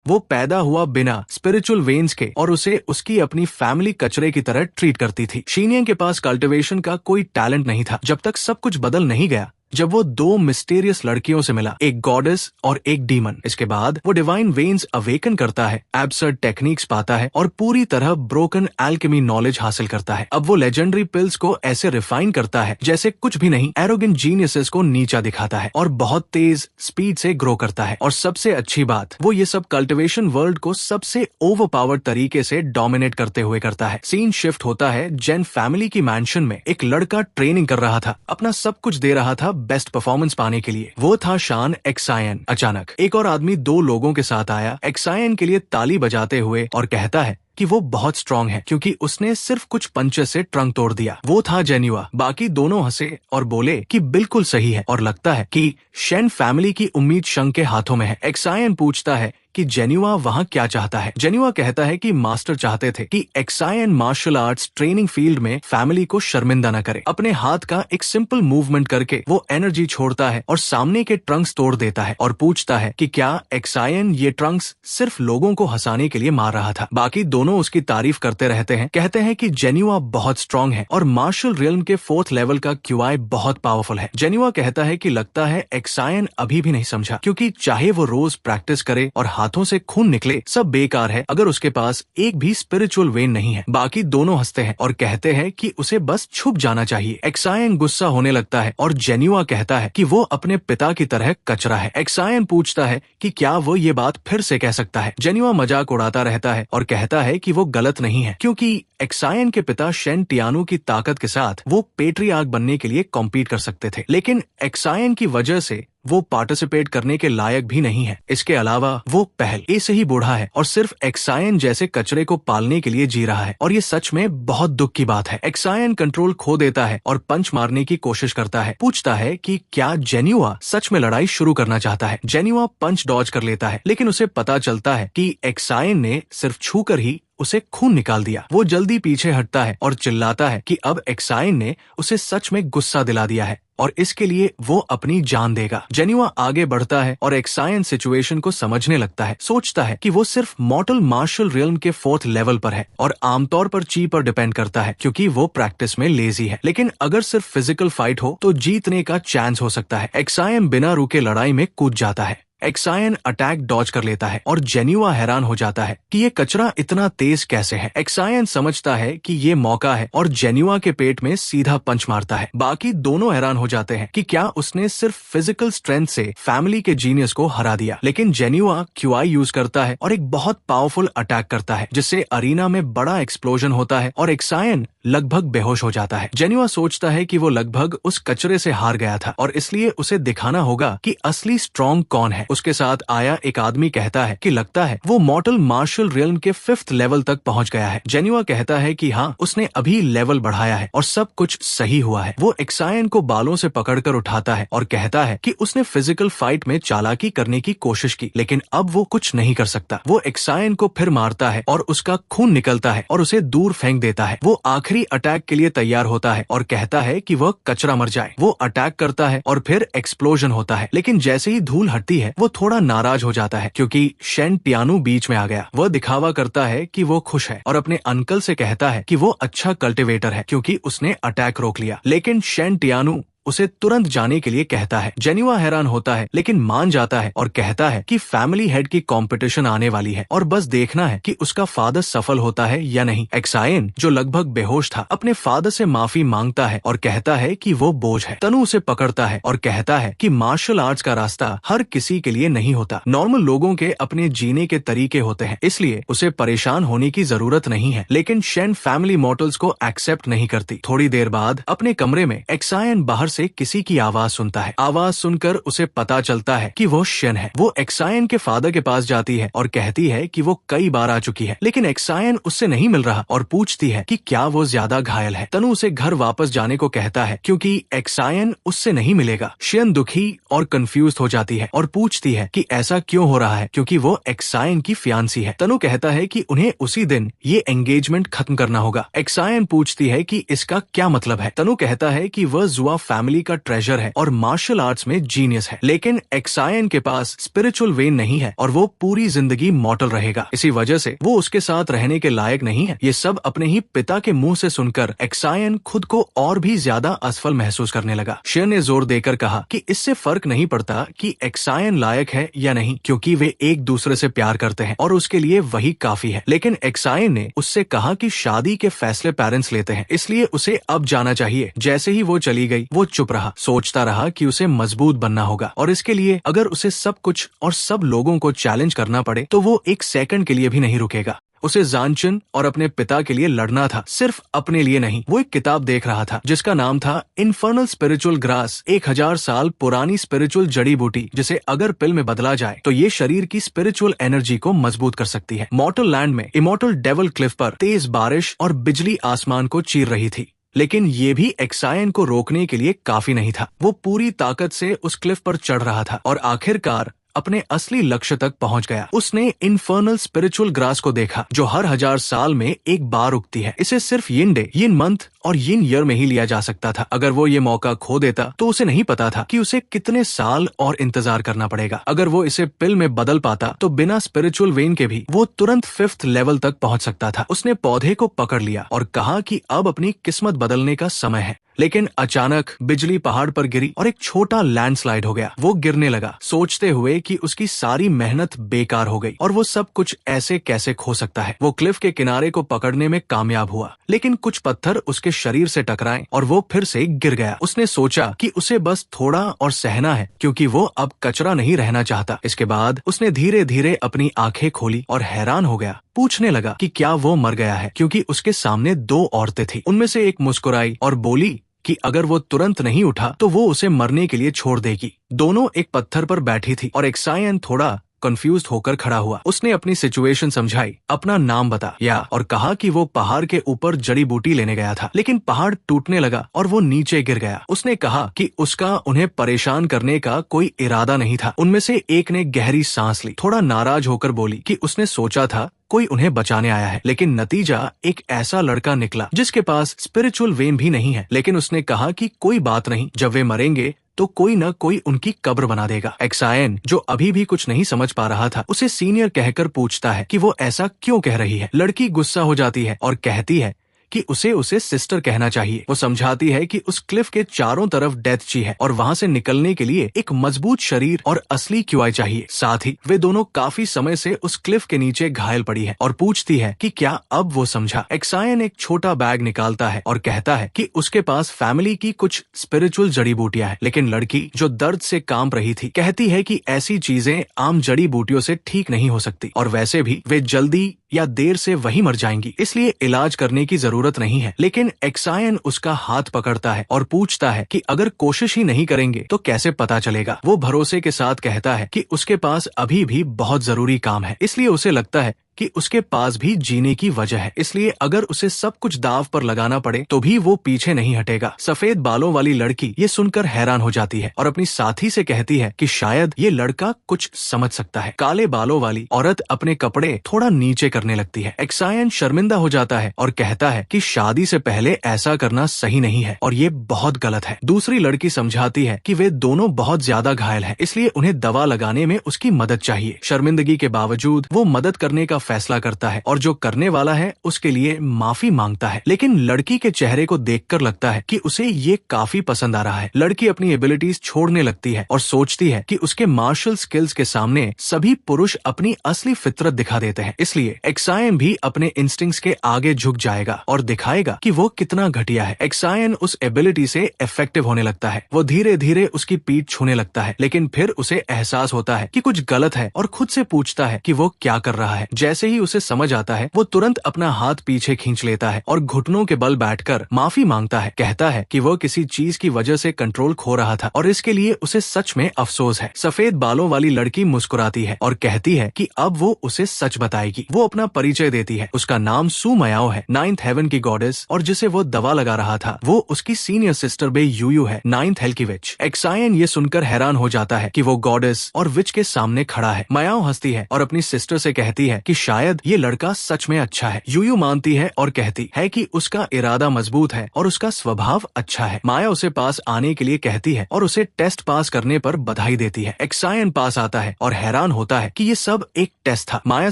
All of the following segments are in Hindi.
वो पैदा हुआ बिना स्पिरिचुअल वेन्स के और उसे उसकी अपनी फैमिली कचरे की तरह ट्रीट करती थी। शीनियन के पास कल्टिवेशन का कोई टैलेंट नहीं था जब तक सब कुछ बदल नहीं गया जब वो दो मिस्टीरियस लड़कियों से मिला, एक गॉडेस और एक डीमन। इसके बाद वो डिवाइन वेन्स अवेकन करता है, एब्सर्ड टेक्निक्स पाता है और पूरी तरह ब्रोकन एल्केमी नॉलेज हासिल करता है। अब वो लेजेंडरी पिल्स को ऐसे रिफाइन करता है जैसे कुछ भी नहीं, एरोगेंट जीनियसेस को नीचा दिखाता है और बहुत तेज स्पीड से ग्रो करता है। और सबसे अच्छी बात, वो ये सब कल्टिवेशन वर्ल्ड को सबसे ओवरपावर्ड तरीके से डोमिनेट करते हुए करता है। सीन शिफ्ट होता है जेन फैमिली की मैंशन में। एक लड़का ट्रेनिंग कर रहा था, अपना सब कुछ दे रहा था बेस्ट परफॉर्मेंस पाने के लिए। वो था शान एक्सायन। अचानक एक और आदमी दो लोगों के साथ आया, एक्सायन के लिए ताली बजाते हुए, और कहता है कि वो बहुत स्ट्रांग है क्योंकि उसने सिर्फ कुछ पंचेस से ट्रंक तोड़ दिया। वो था जेन्युआ। बाकी दोनों हंसे और बोले कि बिल्कुल सही है और लगता है कि शेन फैमिली की उम्मीद शंग के हाथों में है। एक्सायन पूछता है कि जेन्युआ वहाँ क्या चाहता है। जेन्युआ कहता है कि मास्टर चाहते थे कि एक्सायन मार्शल आर्ट्स ट्रेनिंग फील्ड में फैमिली को शर्मिंदा न करे। अपने हाथ का एक सिंपल मूवमेंट करके वो एनर्जी छोड़ता है और सामने के ट्रंक्स तोड़ देता है और पूछता है कि क्या एक्सायन ये ट्रंक्स सिर्फ लोगों को हंसाने के लिए मार रहा था। बाकी दोनों उसकी तारीफ करते रहते हैं, कहते हैं कि जेन्युआ बहुत स्ट्रांग है और मार्शल रियल्म के 4th लेवल का क्यूआई बहुत पावरफुल है। जेन्युआ कहता है कि लगता है एक्सायन अभी भी नहीं समझा, क्योंकि चाहे वो रोज प्रैक्टिस करे और हाथों से खून निकले, सब बेकार है अगर उसके पास एक भी स्पिरिचुअल वेन नहीं है। बाकी दोनों हंसते हैं और कहते हैं कि उसे बस छुप जाना चाहिए। एक्सायन गुस्सा होने लगता है और जेन्युआ कहता है कि वो अपने पिता की तरह कचरा है। एक्सायन पूछता है कि क्या वो ये बात फिर से कह सकता है। जेन्युआ मजाक उड़ाता रहता है और कहता है कि वो गलत नहीं है, क्योंकि एक्सायन के पिता शेन टियानु की ताकत के साथ वो पेट्रियार्क बनने के लिए कॉम्पीट कर सकते थे, लेकिन एक्सायन की वजह से वो पार्टिसिपेट करने के लायक भी नहीं है। इसके अलावा वो पहले से ही बूढ़ा है और सिर्फ एक्सायन जैसे कचरे को पालने के लिए जी रहा है, और ये सच में बहुत दुख की बात है। एक्सायन कंट्रोल खो देता है और पंच मारने की कोशिश करता है। पूछता है कि क्या जेन्युआ सच में लड़ाई शुरू करना चाहता है। जेन्युआ पंच डॉज कर लेता है, लेकिन उसे पता चलता है कि एक्सायन ने सिर्फ छूकर ही उसे खून निकाल दिया। वो जल्दी पीछे हटता है और चिल्लाता है कि अब एक्सायन ने उसे सच में गुस्सा दिला दिया है और इसके लिए वो अपनी जान देगा। जेन्युआ आगे बढ़ता है और एक्सायन सिचुएशन को समझने लगता है। सोचता है कि वो सिर्फ मॉर्टल मार्शल रियल्म के 4th लेवल पर है और आमतौर पर ची पर डिपेंड करता है क्योंकि वो प्रैक्टिस में लेजी है, लेकिन अगर सिर्फ फिजिकल फाइट हो तो जीतने का चांस हो सकता है। एक्सायन बिना रुके लड़ाई में कूद जाता है। एक्सायन अटैक डॉज कर लेता है और जेन्युआ हैरान हो जाता है कि ये कचरा इतना तेज कैसे है। एक्सायन समझता है कि ये मौका है और जेन्युआ के पेट में सीधा पंच मारता है। बाकी दोनों हैरान हो जाते हैं कि क्या उसने सिर्फ फिजिकल स्ट्रेंथ से फैमिली के जीनियस को हरा दिया, लेकिन जेन्युआ क्यूआई यूज करता है और एक बहुत पावरफुल अटैक करता है जिससे अरीना में बड़ा एक्सप्लोजन होता है और एक्सायन लगभग बेहोश हो जाता है। जेन्युआ सोचता है कि वो लगभग उस कचरे से हार गया था और इसलिए उसे दिखाना होगा कि असली स्ट्रॉन्ग कौन है। उसके साथ आया एक आदमी कहता है कि लगता है वो मॉर्टल मार्शल रियल्म के 5th लेवल तक पहुंच गया है। जेन्युआ कहता है कि हाँ, उसने अभी लेवल बढ़ाया है और सब कुछ सही हुआ है। वो एक्सायन को बालों से पकड़कर उठाता है और कहता है कि उसने फिजिकल फाइट में चालाकी करने की कोशिश की, लेकिन अब वो कुछ नहीं कर सकता। वो एक्सायन को फिर मारता है और उसका खून निकलता है और उसे दूर फेंक देता है। वो आखिरी अटैक के लिए तैयार होता है और कहता है कि वह कचरा मर जाए। वो अटैक करता है और फिर एक्सप्लोजन होता है, लेकिन जैसे ही धूल हटती है वो थोड़ा नाराज हो जाता है क्योंकि शेन टियानु बीच में आ गया। वह दिखावा करता है कि वो खुश है और अपने अंकल से कहता है कि वो अच्छा कल्टिवेटर है क्योंकि उसने अटैक रोक लिया, लेकिन शेन टियानु उसे तुरंत जाने के लिए कहता है। जेन्युआ हैरान होता है लेकिन मान जाता है और कहता है कि फैमिली हेड की कंपटीशन आने वाली है और बस देखना है कि उसका फादर सफल होता है या नहीं। एक्सायन, जो लगभग बेहोश था, अपने फादर से माफी मांगता है और कहता है कि वो बोझ है। तनु उसे पकड़ता है और कहता है कि मार्शल आर्ट्स का रास्ता हर किसी के लिए नहीं होता। नॉर्मल लोगों के अपने जीने के तरीके होते हैं, इसलिए उसे परेशान होने की जरूरत नहीं है। लेकिन शेन फैमिली मॉर्टल्स को एक्सेप्ट नहीं करती। थोड़ी देर बाद अपने कमरे में एक्सायन बाहर से किसी की आवाज सुनता है। आवाज सुनकर उसे पता चलता है कि वो शेन है। वो एक्सायन के फादर के पास जाती है और कहती है कि वो कई बार आ चुकी है, लेकिन एक्सायन उससे नहीं मिल रहा और पूछती है कि क्या वो ज्यादा घायल है। तनु उसे घर वापस जाने को कहता है क्योंकि एक्सायन उससे नहीं मिलेगा। शेन दुखी और कंफ्यूज हो जाती है और पूछती है कि ऐसा क्यों हो रहा है, क्योंकि वो एक्सायन की फियांसी है। तनु कहता है कि उन्हें उसी दिन ये एंगेजमेंट खत्म करना होगा। एक्सायन पूछती है कि इसका क्या मतलब है। तनु कहता है कि वह जुआ फैमिली का ट्रेजर है और मार्शल आर्ट्स में जीनियस है, लेकिन एक्सायन के पास स्पिरिचुअल वेन नहीं है और वो पूरी जिंदगी मॉर्टल रहेगा। इसी वजह से वो उसके साथ रहने के लायक नहीं है। ये सब अपने ही पिता के मुंह से सुनकर एक्सायन खुद को और भी ज्यादा असफल महसूस करने लगा। शेर ने जोर देकर कहा कि इससे फर्क नहीं पड़ता कि एक्सायन लायक है या नहीं, क्योंकि वे एक दूसरे से प्यार करते हैं और उसके लिए वही काफी है। लेकिन एक्सायन ने उससे कहा कि शादी के फैसले पेरेंट्स लेते हैं, इसलिए उसे अब जाना चाहिए। जैसे ही वो चली गई, वो चुप रहा, सोचता रहा कि उसे मजबूत बनना होगा और इसके लिए अगर उसे सब कुछ और सब लोगों को चैलेंज करना पड़े तो वो एक सेकंड के लिए भी नहीं रुकेगा। उसे जानचन और अपने पिता के लिए लड़ना था, सिर्फ अपने लिए नहीं। वो एक किताब देख रहा था जिसका नाम था इन्फर्नल स्पिरिचुअल ग्रास, 1000 साल पुरानी स्पिरिचुअल जड़ी बूटी, जिसे अगर पिल में बदला जाए तो ये शरीर की स्पिरिचुअल एनर्जी को मजबूत कर सकती है। मॉर्टल लैंड में इमॉर्टल डेविल क्लिफ पर तेज बारिश और बिजली आसमान को चीर रही थी, लेकिन ये भी एक्सायन को रोकने के लिए काफी नहीं था। वो पूरी ताकत से उस क्लिफ पर चढ़ रहा था और आखिरकार अपने असली लक्ष्य तक पहुंच गया। उसने इन्फर्नल स्पिरिचुअल ग्रास को देखा, जो हर 1000 साल में एक बार उगती है। इसे सिर्फ यिन डे, यिन मंथ और यिन ईयर में ही लिया जा सकता था। अगर वो ये मौका खो देता तो उसे नहीं पता था कि उसे कितने साल और इंतजार करना पड़ेगा। अगर वो इसे पिल में बदल पाता तो बिना स्पिरिचुअल वेन के भी वो तुरंत 5th लेवल तक पहुंच सकता था। उसने पौधे को पकड़ लिया और कहा कि अब अपनी किस्मत बदलने का समय है। लेकिन अचानक बिजली पहाड़ पर गिरी और एक छोटा लैंडस्लाइड हो गया। वो गिरने लगा, सोचते हुए कि उसकी सारी मेहनत बेकार हो गई और वो सब कुछ ऐसे कैसे खो सकता है। वो क्लिफ के किनारे को पकड़ने में कामयाब हुआ, लेकिन कुछ पत्थर उसके शरीर से टकराए और वो फिर से गिर गया। उसने सोचा कि उसे बस थोड़ा और सहना है, क्योंकि वो अब कचरा नहीं रहना चाहता। इसके बाद उसने धीरे धीरे अपनी आंखें खोली और हैरान हो गया। पूछने लगा कि क्या वो मर गया है, क्योंकि उसके सामने 2 औरतें थी। उनमें से एक मुस्कुराई और बोली कि अगर वो तुरंत नहीं उठा तो वो उसे मरने के लिए छोड़ देगी। दोनों एक पत्थर पर बैठी थी और एक्सायन थोड़ा कंफ्यूज होकर खड़ा हुआ। उसने अपनी सिचुएशन समझाई, अपना नाम बताया और कहा कि वो पहाड़ के ऊपर जड़ी बूटी लेने गया था, लेकिन पहाड़ टूटने लगा और वो नीचे गिर गया। उसने कहा कि उसका उन्हें परेशान करने का कोई इरादा नहीं था। उनमें से एक ने गहरी सांस ली, थोड़ा नाराज होकर बोली कि उसने सोचा था कोई उन्हें बचाने आया है, लेकिन नतीजा एक ऐसा लड़का निकला जिसके पास स्पिरिचुअल वेन भी नहीं है। लेकिन उसने कहा कि कोई बात नहीं, जब वे मरेंगे तो कोई न कोई उनकी कब्र बना देगा। एक्सायन, जो अभी भी कुछ नहीं समझ पा रहा था, उसे सीनियर कहकर पूछता है कि वो ऐसा क्यों कह रही है। लड़की गुस्सा हो जाती है और कहती है कि उसे सिस्टर कहना चाहिए। वो समझाती है कि उस क्लिफ के चारों तरफ डेथ ची है और वहाँ से निकलने के लिए एक मजबूत शरीर और असली क्यूआई चाहिए। साथ ही वे दोनों काफी समय से उस क्लिफ के नीचे घायल पड़ी है और पूछती है कि क्या अब वो समझा। एक्सायन एक छोटा बैग निकालता है और कहता है कि उसके पास फैमिली की कुछ स्पिरिचुअल जड़ी बूटियां हैं, लेकिन लड़की, जो दर्द से कांप रही थी, कहती है कि ऐसी चीजें आम जड़ी बूटियों से ठीक नहीं हो सकती और वैसे भी वे जल्दी या देर से वही मर जाएंगी, इसलिए इलाज करने की जरूरत नहीं है। लेकिन एक्सायन उसका हाथ पकड़ता है और पूछता है कि अगर कोशिश ही नहीं करेंगे तो कैसे पता चलेगा। वो भरोसे के साथ कहता है कि उसके पास अभी भी बहुत जरूरी काम है, इसलिए उसे लगता है कि उसके पास भी जीने की वजह है, इसलिए अगर उसे सब कुछ दाव पर लगाना पड़े तो भी वो पीछे नहीं हटेगा। सफेद बालों वाली लड़की ये सुनकर हैरान हो जाती है और अपनी साथी से कहती है कि शायद ये लड़का कुछ समझ सकता है। काले बालों वाली औरत अपने कपड़े थोड़ा नीचे करने लगती है। एक्सायन शर्मिंदा हो जाता है और कहता है कि शादी से पहले ऐसा करना सही नहीं है और ये बहुत गलत है। दूसरी लड़की समझाती है कि वे दोनों बहुत ज्यादा घायल हैं, इसलिए उन्हें दवा लगाने में उसकी मदद चाहिए। शर्मिंदगी के बावजूद वो मदद करने का फैसला करता है और जो करने वाला है उसके लिए माफी मांगता है, लेकिन लड़की के चेहरे को देखकर लगता है कि उसे ये काफी पसंद आ रहा है। लड़की अपनी एबिलिटीज छोड़ने लगती है और सोचती है कि उसके मार्शल स्किल्स के सामने सभी पुरुष अपनी असली फितरत दिखा देते हैं, इसलिए एक्सायन भी अपने इंस्टिंक्ट्स के आगे झुक जाएगा और दिखाएगा कि वो कितना घटिया है। एक्सायन उस एबिलिटी से इफेक्टिव होने लगता है। वो धीरे धीरे उसकी पीठ छूने लगता है, लेकिन फिर उसे एहसास होता है कि कुछ गलत है और खुद से पूछता है कि वो क्या कर रहा है। जैसे ही उसे समझ आता है, वो तुरंत अपना हाथ पीछे खींच लेता है और घुटनों के बल बैठकर माफी मांगता है। कहता है कि वो किसी चीज की वजह से कंट्रोल खो रहा था और इसके लिए उसे सच में अफसोस है। सफेद बालों वाली लड़की मुस्कुराती है और कहती है कि अब वो उसे सच बताएगी। वो अपना परिचय देती है। उसका नाम सू मयाओ है, 9th हेवन की गॉडेस, और जिसे वो दवा लगा रहा था वो उसकी सीनियर सिस्टर बे यूयू है, 9th हेल की विच। एक्सायन ये सुनकर हैरान हो जाता है कि वो गॉडेस और विच के सामने खड़ा है। मयाओ हंसती है और अपनी सिस्टर से कहती है कि शायद ये लड़का सच में अच्छा है। यूयू मानती है और कहती है कि उसका इरादा मजबूत है और उसका स्वभाव अच्छा है। माया उसे पास आने के लिए कहती है और उसे टेस्ट पास करने पर बधाई देती है। एक्सायन पास आता है और हैरान होता है कि ये सब एक टेस्ट था। माया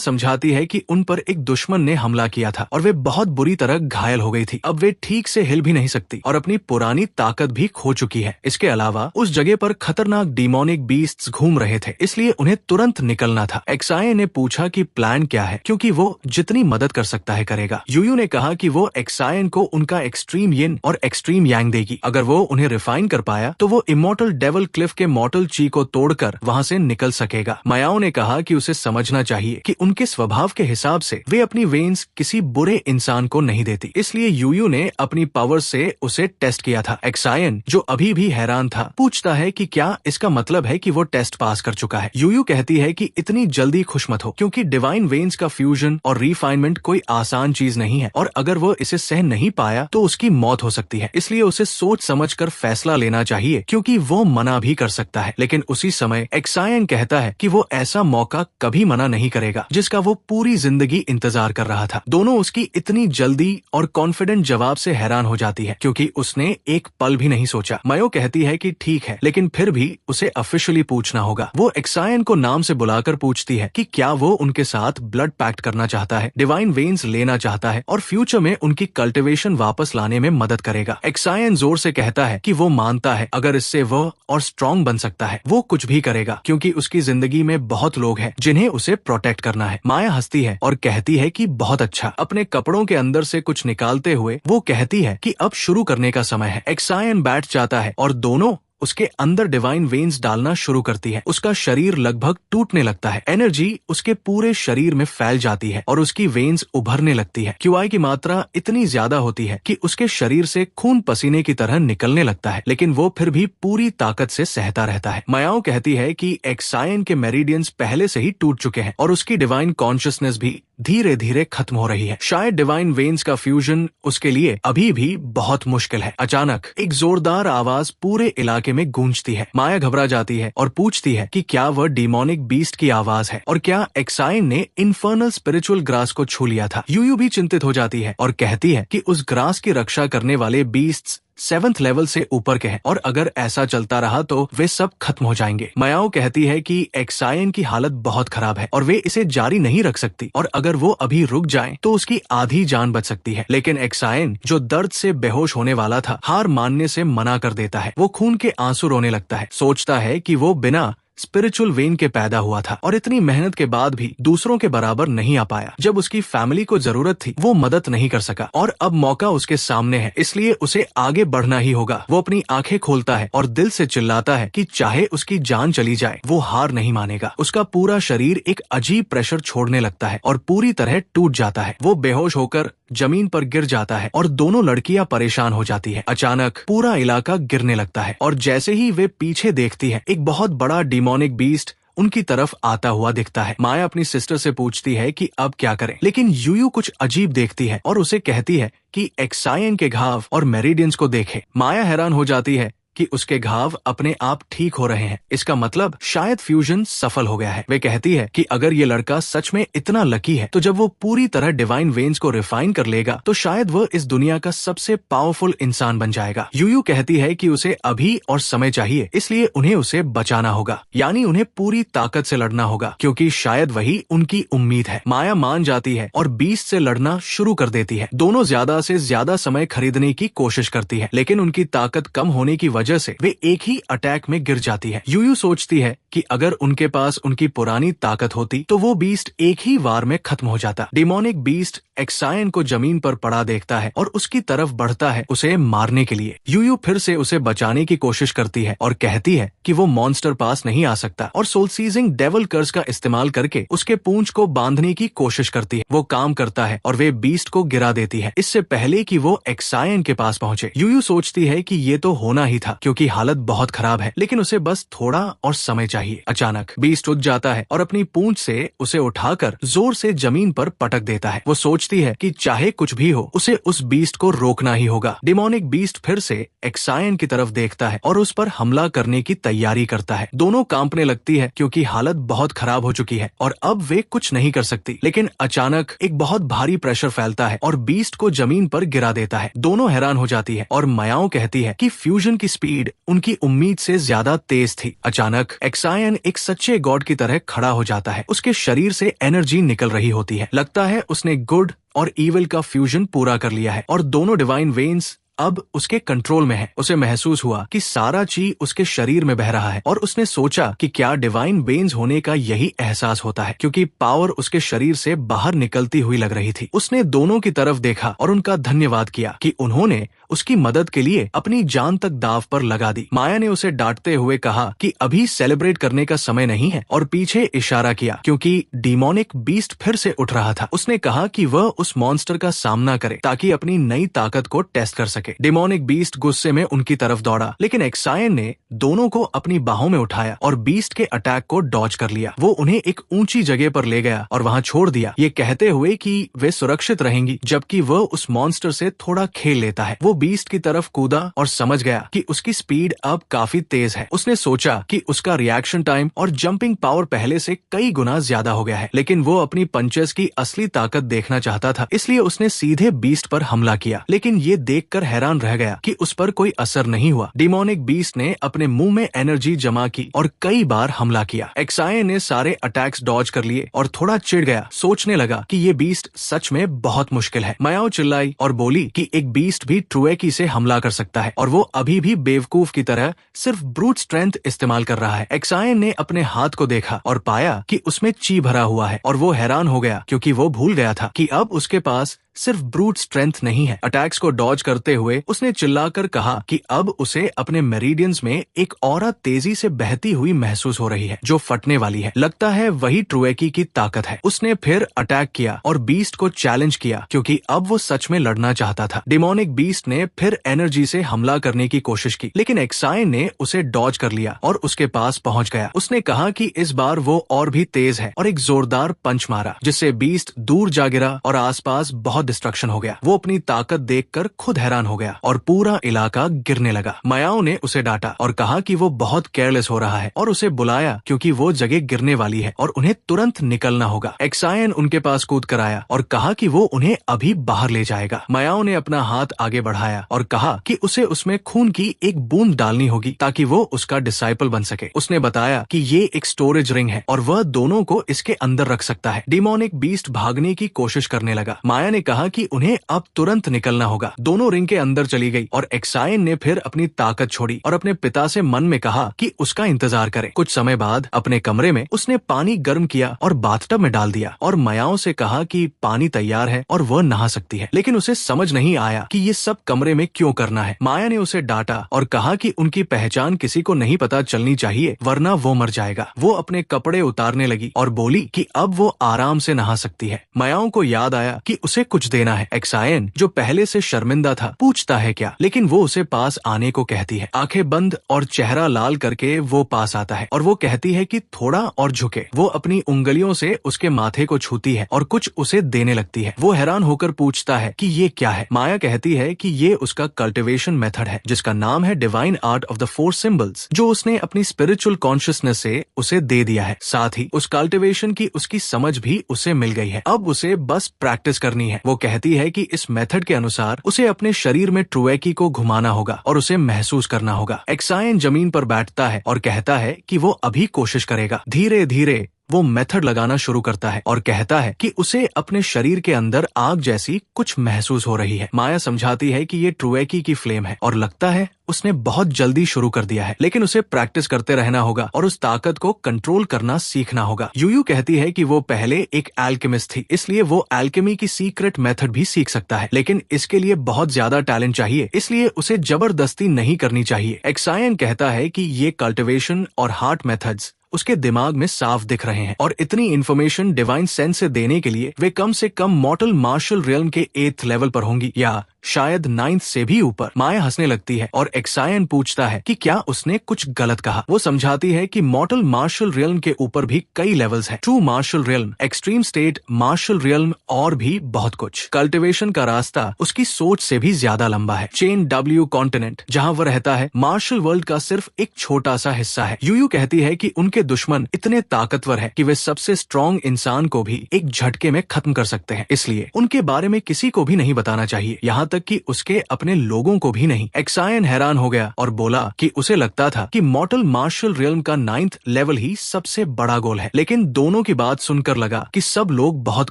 समझाती है कि उन पर एक दुश्मन ने हमला किया था और वे बहुत बुरी तरह घायल हो गई थी। अब वे ठीक से हिल भी नहीं सकती और अपनी पुरानी ताकत भी खो चुकी है। इसके अलावा उस जगह पर खतरनाक डिमोनिक बीस्ट्स घूम रहे थे, इसलिए उन्हें तुरंत निकलना था। एक्सायन ने पूछा कि प्लान क्या है, क्योंकि वो जितनी मदद कर सकता है करेगा। यूयू ने कहा कि वो एक्सायन को उनका एक्सट्रीम यिन और एक्सट्रीम यांग देगी। अगर वो उन्हें रिफाइन कर पाया तो वो इमोर्टल डेविल क्लिफ के मॉर्टल ची को तोड़कर वहाँ से निकल सकेगा। मायाओ ने कहा कि उसे समझना चाहिए कि उनके स्वभाव के हिसाब से वे अपनी वेन्स किसी बुरे इंसान को नहीं देती, इसलिए यूयू ने अपनी पावर से उसे टेस्ट किया था। एक्सायन, जो अभी भी हैरान था, पूछता है कि क्या इसका मतलब है कि वो टेस्ट पास कर चुका है। यूयू कहती है कि इतनी जल्दी खुश मत हो, क्योंकि डिवाइन वेन्स का फ्यूजन और रिफाइनमेंट कोई आसान चीज नहीं है और अगर वो इसे सह नहीं पाया तो उसकी मौत हो सकती है। इसलिए उसे सोच समझकर फैसला लेना चाहिए, क्योंकि वो मना भी कर सकता है। लेकिन उसी समय एक्सायन कहता है कि वो ऐसा मौका कभी मना नहीं करेगा जिसका वो पूरी जिंदगी इंतजार कर रहा था। दोनों उसकी इतनी जल्दी और कॉन्फिडेंट जवाब से हैरान हो जाती है, क्योंकि उसने एक पल भी नहीं सोचा। मायो कहती है कि ठीक है, लेकिन फिर भी उसे ऑफिशियली पूछना होगा। वो एक्सायन को नाम से बुलाकर पूछती है कि क्या वो उनके साथ ब्लड पैक्ट करना चाहता है, डिवाइन वेन्स लेना चाहता है और फ्यूचर में उनकी कल्टिवेशन वापस लाने में मदद करेगा। एक्सायन जोर से कहता है कि वो मानता है अगर इससे वो और स्ट्रॉन्ग बन सकता है वो कुछ भी करेगा, क्योंकि उसकी जिंदगी में बहुत लोग हैं जिन्हें उसे प्रोटेक्ट करना है। माया हंसती है और कहती है कि बहुत अच्छा। अपने कपड़ों के अंदर से कुछ निकालते हुए वो कहती है कि अब शुरू करने का समय है। एक्सायन बैठ जाता है और दोनों उसके अंदर डिवाइन वेन्स डालना शुरू करती है। उसका शरीर लगभग टूटने लगता है। एनर्जी उसके पूरे शरीर में फैल जाती है और उसकी वेन्स उभरने लगती है। क्यूआई की मात्रा इतनी ज्यादा होती है कि उसके शरीर से खून पसीने की तरह निकलने लगता है, लेकिन वो फिर भी पूरी ताकत से सहता रहता है। मायाओ कहती है कि एक्सायन के मेरिडियंस पहले से ही टूट चुके हैं और उसकी डिवाइन कॉन्शियसनेस भी धीरे धीरे खत्म हो रही है। शायद डिवाइन वेन्स का फ्यूजन उसके लिए अभी भी बहुत मुश्किल है। अचानक एक जोरदार आवाज पूरे इलाके में गूंजती है। माया घबरा जाती है और पूछती है कि क्या वह डिमोनिक बीस्ट की आवाज है और क्या एक्सायन ने इन्फर्नल स्पिरिचुअल ग्रास को छू लिया था। यूयू भी चिंतित हो जाती है और कहती है कि उस ग्रास की रक्षा करने वाले बीस्ट्स 7th लेवल से ऊपर के हैं और अगर ऐसा चलता रहा तो वे सब खत्म हो जाएंगे। मायाओ कहती है कि एक्सायन की हालत बहुत खराब है और वे इसे जारी नहीं रख सकती और अगर वो अभी रुक जाएं तो उसकी आधी जान बच सकती है। लेकिन एक्सायन, जो दर्द से बेहोश होने वाला था, हार मानने से मना कर देता है। वो खून के आंसू रोने लगता है, सोचता है कि वो बिना स्पिरिचुअल वेन के पैदा हुआ था और इतनी मेहनत के बाद भी दूसरों के बराबर नहीं आ पाया। जब उसकी फैमिली को जरूरत थी वो मदद नहीं कर सका और अब मौका उसके सामने है, इसलिए उसे आगे बढ़ना ही होगा। वो अपनी आंखें खोलता है और दिल से चिल्लाता है कि चाहे उसकी जान चली जाए वो हार नहीं मानेगा। उसका पूरा शरीर एक अजीब प्रेशर छोड़ने लगता है और पूरी तरह टूट जाता है। वो बेहोश होकर जमीन पर गिर जाता है और दोनों लड़कियां परेशान हो जाती है। अचानक पूरा इलाका गिरने लगता है और जैसे ही वे पीछे देखती है एक बहुत बड़ा डिमोनिक बीस्ट उनकी तरफ आता हुआ दिखता है। माया अपनी सिस्टर से पूछती है कि अब क्या करें, लेकिन यूयू कुछ अजीब देखती है और उसे कहती है कि एक्सायन के घाव और मेरिडियंस को देखे। माया हैरान हो जाती है कि उसके घाव अपने आप ठीक हो रहे हैं। इसका मतलब शायद फ्यूजन सफल हो गया है। वे कहती है कि अगर ये लड़का सच में इतना लकी है तो जब वो पूरी तरह डिवाइन वेन्स को रिफाइन कर लेगा तो शायद वो इस दुनिया का सबसे पावरफुल इंसान बन जाएगा। यूयू कहती है कि उसे अभी और समय चाहिए, इसलिए उन्हें उसे बचाना होगा, यानी उन्हें पूरी ताकत से लड़ना होगा, क्योंकि शायद वही उनकी उम्मीद है। माया मान जाती है और बीस्ट से लड़ना शुरू कर देती है। दोनों ज्यादा से ज्यादा समय खरीदने की कोशिश करती है, लेकिन उनकी ताकत कम होने की वजह से वे एक ही अटैक में गिर जाती है। यूयू सोचती है कि अगर उनके पास उनकी पुरानी ताकत होती तो वो बीस्ट एक ही वार में खत्म हो जाता। डिमोनिक बीस्ट एक्सायन को जमीन पर पड़ा देखता है और उसकी तरफ बढ़ता है उसे मारने के लिए। यूयू फिर से उसे बचाने की कोशिश करती है और कहती है कि वो मॉन्स्टर पास नहीं आ सकता और सोल सीजिंग डेविल कर्स का इस्तेमाल करके उसके पूंछ को बांधने की कोशिश करती है। वो काम करता है और वे बीस्ट को गिरा देती है इससे पहले कि वो एक्सायन के पास पहुंचे। यूयू सोचती है कि ये तो होना ही था, था क्योंकि हालत बहुत खराब है, लेकिन उसे बस थोड़ा और समय चाहिए। अचानक बीस्ट उठ जाता है और अपनी पूंछ से उसे उठाकर जोर से जमीन पर पटक देता है। वो सोचती है कि चाहे कुछ भी हो, उसे उस बीस्ट को रोकना ही होगा। डिमोनिक बीस्ट फिर से एक्सायन की तरफ देखता है और उस पर हमला करने की तैयारी करता है। दोनों कांपने लगती है क्योंकि हालत बहुत खराब हो चुकी है और अब वे कुछ नहीं कर सकती। लेकिन अचानक एक बहुत भारी प्रेशर फैलता है और बीस्ट को जमीन पर गिरा देता है। दोनों हैरान हो जाती है और मायाओं कहती है कि फ्यूजन की स्पीड उनकी उम्मीद से ज्यादा तेज थी। अचानक एक्सायन एक सच्चे गॉड की तरह खड़ा हो जाता है। उसके शरीर से एनर्जी निकल रही होती है। लगता है उसने गुड और इविल का फ्यूजन पूरा कर लिया है और दोनों डिवाइन वेन्स अब उसके कंट्रोल में है। उसे महसूस हुआ कि सारा ची उसके शरीर में बह रहा है और उसने सोचा कि क्या डिवाइन वेन्स होने का यही एहसास होता है, क्योंकि पावर उसके शरीर से बाहर निकलती हुई लग रही थी। उसने दोनों की तरफ देखा और उनका धन्यवाद किया कि उन्होंने उसकी मदद के लिए अपनी जान तक दाव पर लगा दी। माया ने उसे डांटते हुए कहा कि अभी सेलिब्रेट करने का समय नहीं है और पीछे इशारा किया क्योंकि डिमोनिक बीस्ट फिर से उठ रहा था। उसने कहा कि वह उस मॉन्स्टर का सामना करे ताकि अपनी नई ताकत को टेस्ट कर सके। डिमोनिक बीस्ट गुस्से में उनकी तरफ दौड़ा, लेकिन एक्सायन ने दोनों को अपनी बाहों में उठाया और बीस्ट के अटैक को डॉज कर लिया। वो उन्हें एक ऊंची जगह पर ले गया और वहां छोड़ दिया, ये कहते हुए कि वे सुरक्षित रहेंगी जबकि वह उस मॉन्स्टर से थोड़ा खेल लेता है। वो बीस्ट की तरफ कूदा और समझ गया कि उसकी स्पीड अब काफी तेज है। उसने सोचा कि उसका रिएक्शन टाइम और जंपिंग पावर पहले से कई गुना ज्यादा हो गया है, लेकिन वो अपनी पंचेस की असली ताकत देखना चाहता था, इसलिए उसने सीधे बीस्ट पर हमला किया। लेकिन ये देखकर हैरान रह गया कि उस पर कोई असर नहीं हुआ। डिमोनिक बीस्ट ने अपने मुंह में एनर्जी जमा की और कई बार हमला किया। एक्सायन ने सारे अटैक्स डॉज कर लिए और थोड़ा चिढ़ गया, सोचने लगा कि ये बीस्ट सच में बहुत मुश्किल है। मायाओ चिल्लाई और बोली कि एक बीस्ट भी ट्रुएकी से हमला कर सकता है और वो अभी भी बेवकूफ की तरह सिर्फ ब्रूट स्ट्रेंथ इस्तेमाल कर रहा है। एक्सायन ने अपने हाथ को देखा और पाया कि उसमें ची भरा हुआ है और वो हैरान हो गया क्योंकि वो भूल गया था कि अब उसके पास सिर्फ ब्रूट स्ट्रेंथ नहीं है। अटैक्स को डॉज करते हुए उसने चिल्लाकर कहा कि अब उसे अपने मेरिडियंस में एक औरत तेजी से बहती हुई महसूस हो रही है जो फटने वाली है। लगता है वही ट्रुएकी की ताकत है। उसने फिर अटैक किया और बीस्ट को चैलेंज किया क्योंकि अब वो सच में लड़ना चाहता था। डिमोनिक बीस्ट ने फिर एनर्जी से हमला करने की कोशिश की, लेकिन एक्सायन ने उसे डॉज कर लिया और उसके पास पहुंच गया। उसने कहा कि इस बार वो और भी तेज है और एक जोरदार पंच मारा जिससे बीस्ट दूर जा गिरा और आसपास बहुत डिस्ट्रक्शन हो गया। वो अपनी ताकत देखकर खुद हैरान हो गया और पूरा इलाका गिरने लगा। मायाओ ने उसे डांटा और कहा कि वो बहुत केयरलेस हो रहा है और उसे बुलाया क्योंकि वो जगह गिरने वाली है और उन्हें तुरंत निकलना होगा। एक्सायन उनके पास कूद कर आया और कहा कि वो उन्हें अभी बाहर ले जाएगा। मायाओ ने अपना हाथ आगे बढ़ाया और कहा कि उसे उसमें खून की एक बूंद डालनी होगी ताकि वो उसका डिसाइपल बन सके। उसने बताया कि ये एक स्टोरेज रिंग है और वह दोनों को इसके अंदर रख सकता है। डिमोनिक बीस्ट भागने की कोशिश करने लगा। माया ने कहा कि उन्हें अब तुरंत निकलना होगा। दोनों रिंग के अंदर चली गई और एक्सायन ने फिर अपनी ताकत छोड़ी और अपने पिता से मन में कहा कि उसका इंतजार करे। कुछ समय बाद अपने कमरे में उसने पानी गर्म किया और बाथटब में डाल दिया और मायाओं से कहा कि पानी तैयार है और वह नहा सकती है। लेकिन उसे समझ नहीं आया कि ये सब कमरे में क्यों करना है। माया ने उसे डांटा और कहा कि उनकी पहचान किसी को नहीं पता चलनी चाहिए वरना वो मर जाएगा। वो अपने कपड़े उतारने लगी और बोली कि अब वो आराम से नहा सकती है। मायाओं को याद आया कि उसे कुछ देना है। एक्सायन जो पहले से शर्मिंदा था पूछता है क्या, लेकिन वो उसे पास आने को कहती है। आंखें बंद और चेहरा लाल करके वो पास आता है और वो कहती है कि थोड़ा और झुके। वो अपनी उंगलियों से उसके माथे को छूती है और कुछ उसे देने लगती है। वो हैरान होकर पूछता है कि ये क्या है। माया कहती है कि ये उसका कल्टिवेशन मेथड है जिसका नाम है divine art of the 4 symbols, जो उसने अपनी स्पिरिचुअल कॉन्शियसनेस से उसे दे दिया है। साथ ही उस कल्टिवेशन की उसकी समझ भी उसे मिल गई है। अब उसे बस प्रैक्टिस करनी है। वो कहती है कि इस मेथड के अनुसार उसे अपने शरीर में ट्रुएकी को घुमाना होगा और उसे महसूस करना होगा। एक्सायन जमीन पर बैठता है और कहता है कि वो अभी कोशिश करेगा। धीरे धीरे वो मेथड लगाना शुरू करता है और कहता है कि उसे अपने शरीर के अंदर आग जैसी कुछ महसूस हो रही है। माया समझाती है कि ये ट्रुएकी की फ्लेम है और लगता है उसने बहुत जल्दी शुरू कर दिया है, लेकिन उसे प्रैक्टिस करते रहना होगा और उस ताकत को कंट्रोल करना सीखना होगा। यूयू कहती है कि वो पहले एक एल्केमिस्ट थी, इसलिए वो एल्केमी की सीक्रेट मेथड भी सीख सकता है, लेकिन इसके लिए बहुत ज्यादा टैलेंट चाहिए, इसलिए उसे जबरदस्ती नहीं करनी चाहिए। एक्सायन कहता है कि ये कल्टिवेशन और हार्ट मेथड्स उसके दिमाग में साफ दिख रहे हैं और इतनी इन्फॉर्मेशन डिवाइन सेंस से देने के लिए वे कम से कम मॉर्टल मार्शल रियल्म के 8th लेवल पर होंगी या शायद 9th से भी ऊपर। माया हंसने लगती है और एक्सायन पूछता है कि क्या उसने कुछ गलत कहा। वो समझाती है कि मॉर्टल मार्शल रियल्म के ऊपर भी कई लेवल्स हैं, true martial realm, extreme state martial realm और भी बहुत कुछ। कल्टिवेशन का रास्ता उसकी सोच से भी ज्यादा लंबा है। चेन W कॉन्टिनेंट जहाँ वो रहता है मार्शल वर्ल्ड का सिर्फ एक छोटा सा हिस्सा है। यूयू कहती है कि उनके दुश्मन इतने ताकतवर है कि वे सबसे स्ट्रॉन्ग इंसान को भी एक झटके में खत्म कर सकते हैं, इसलिए उनके बारे में किसी को भी नहीं बताना चाहिए, यहाँ तक कि उसके अपने लोगों को भी नहीं। एक्सायन हैरान हो गया और बोला कि उसे लगता था कि मॉर्टल मार्शल रियल्म का 9th लेवल ही सबसे बड़ा गोल है, लेकिन दोनों की बात सुनकर लगा कि सब लोग बहुत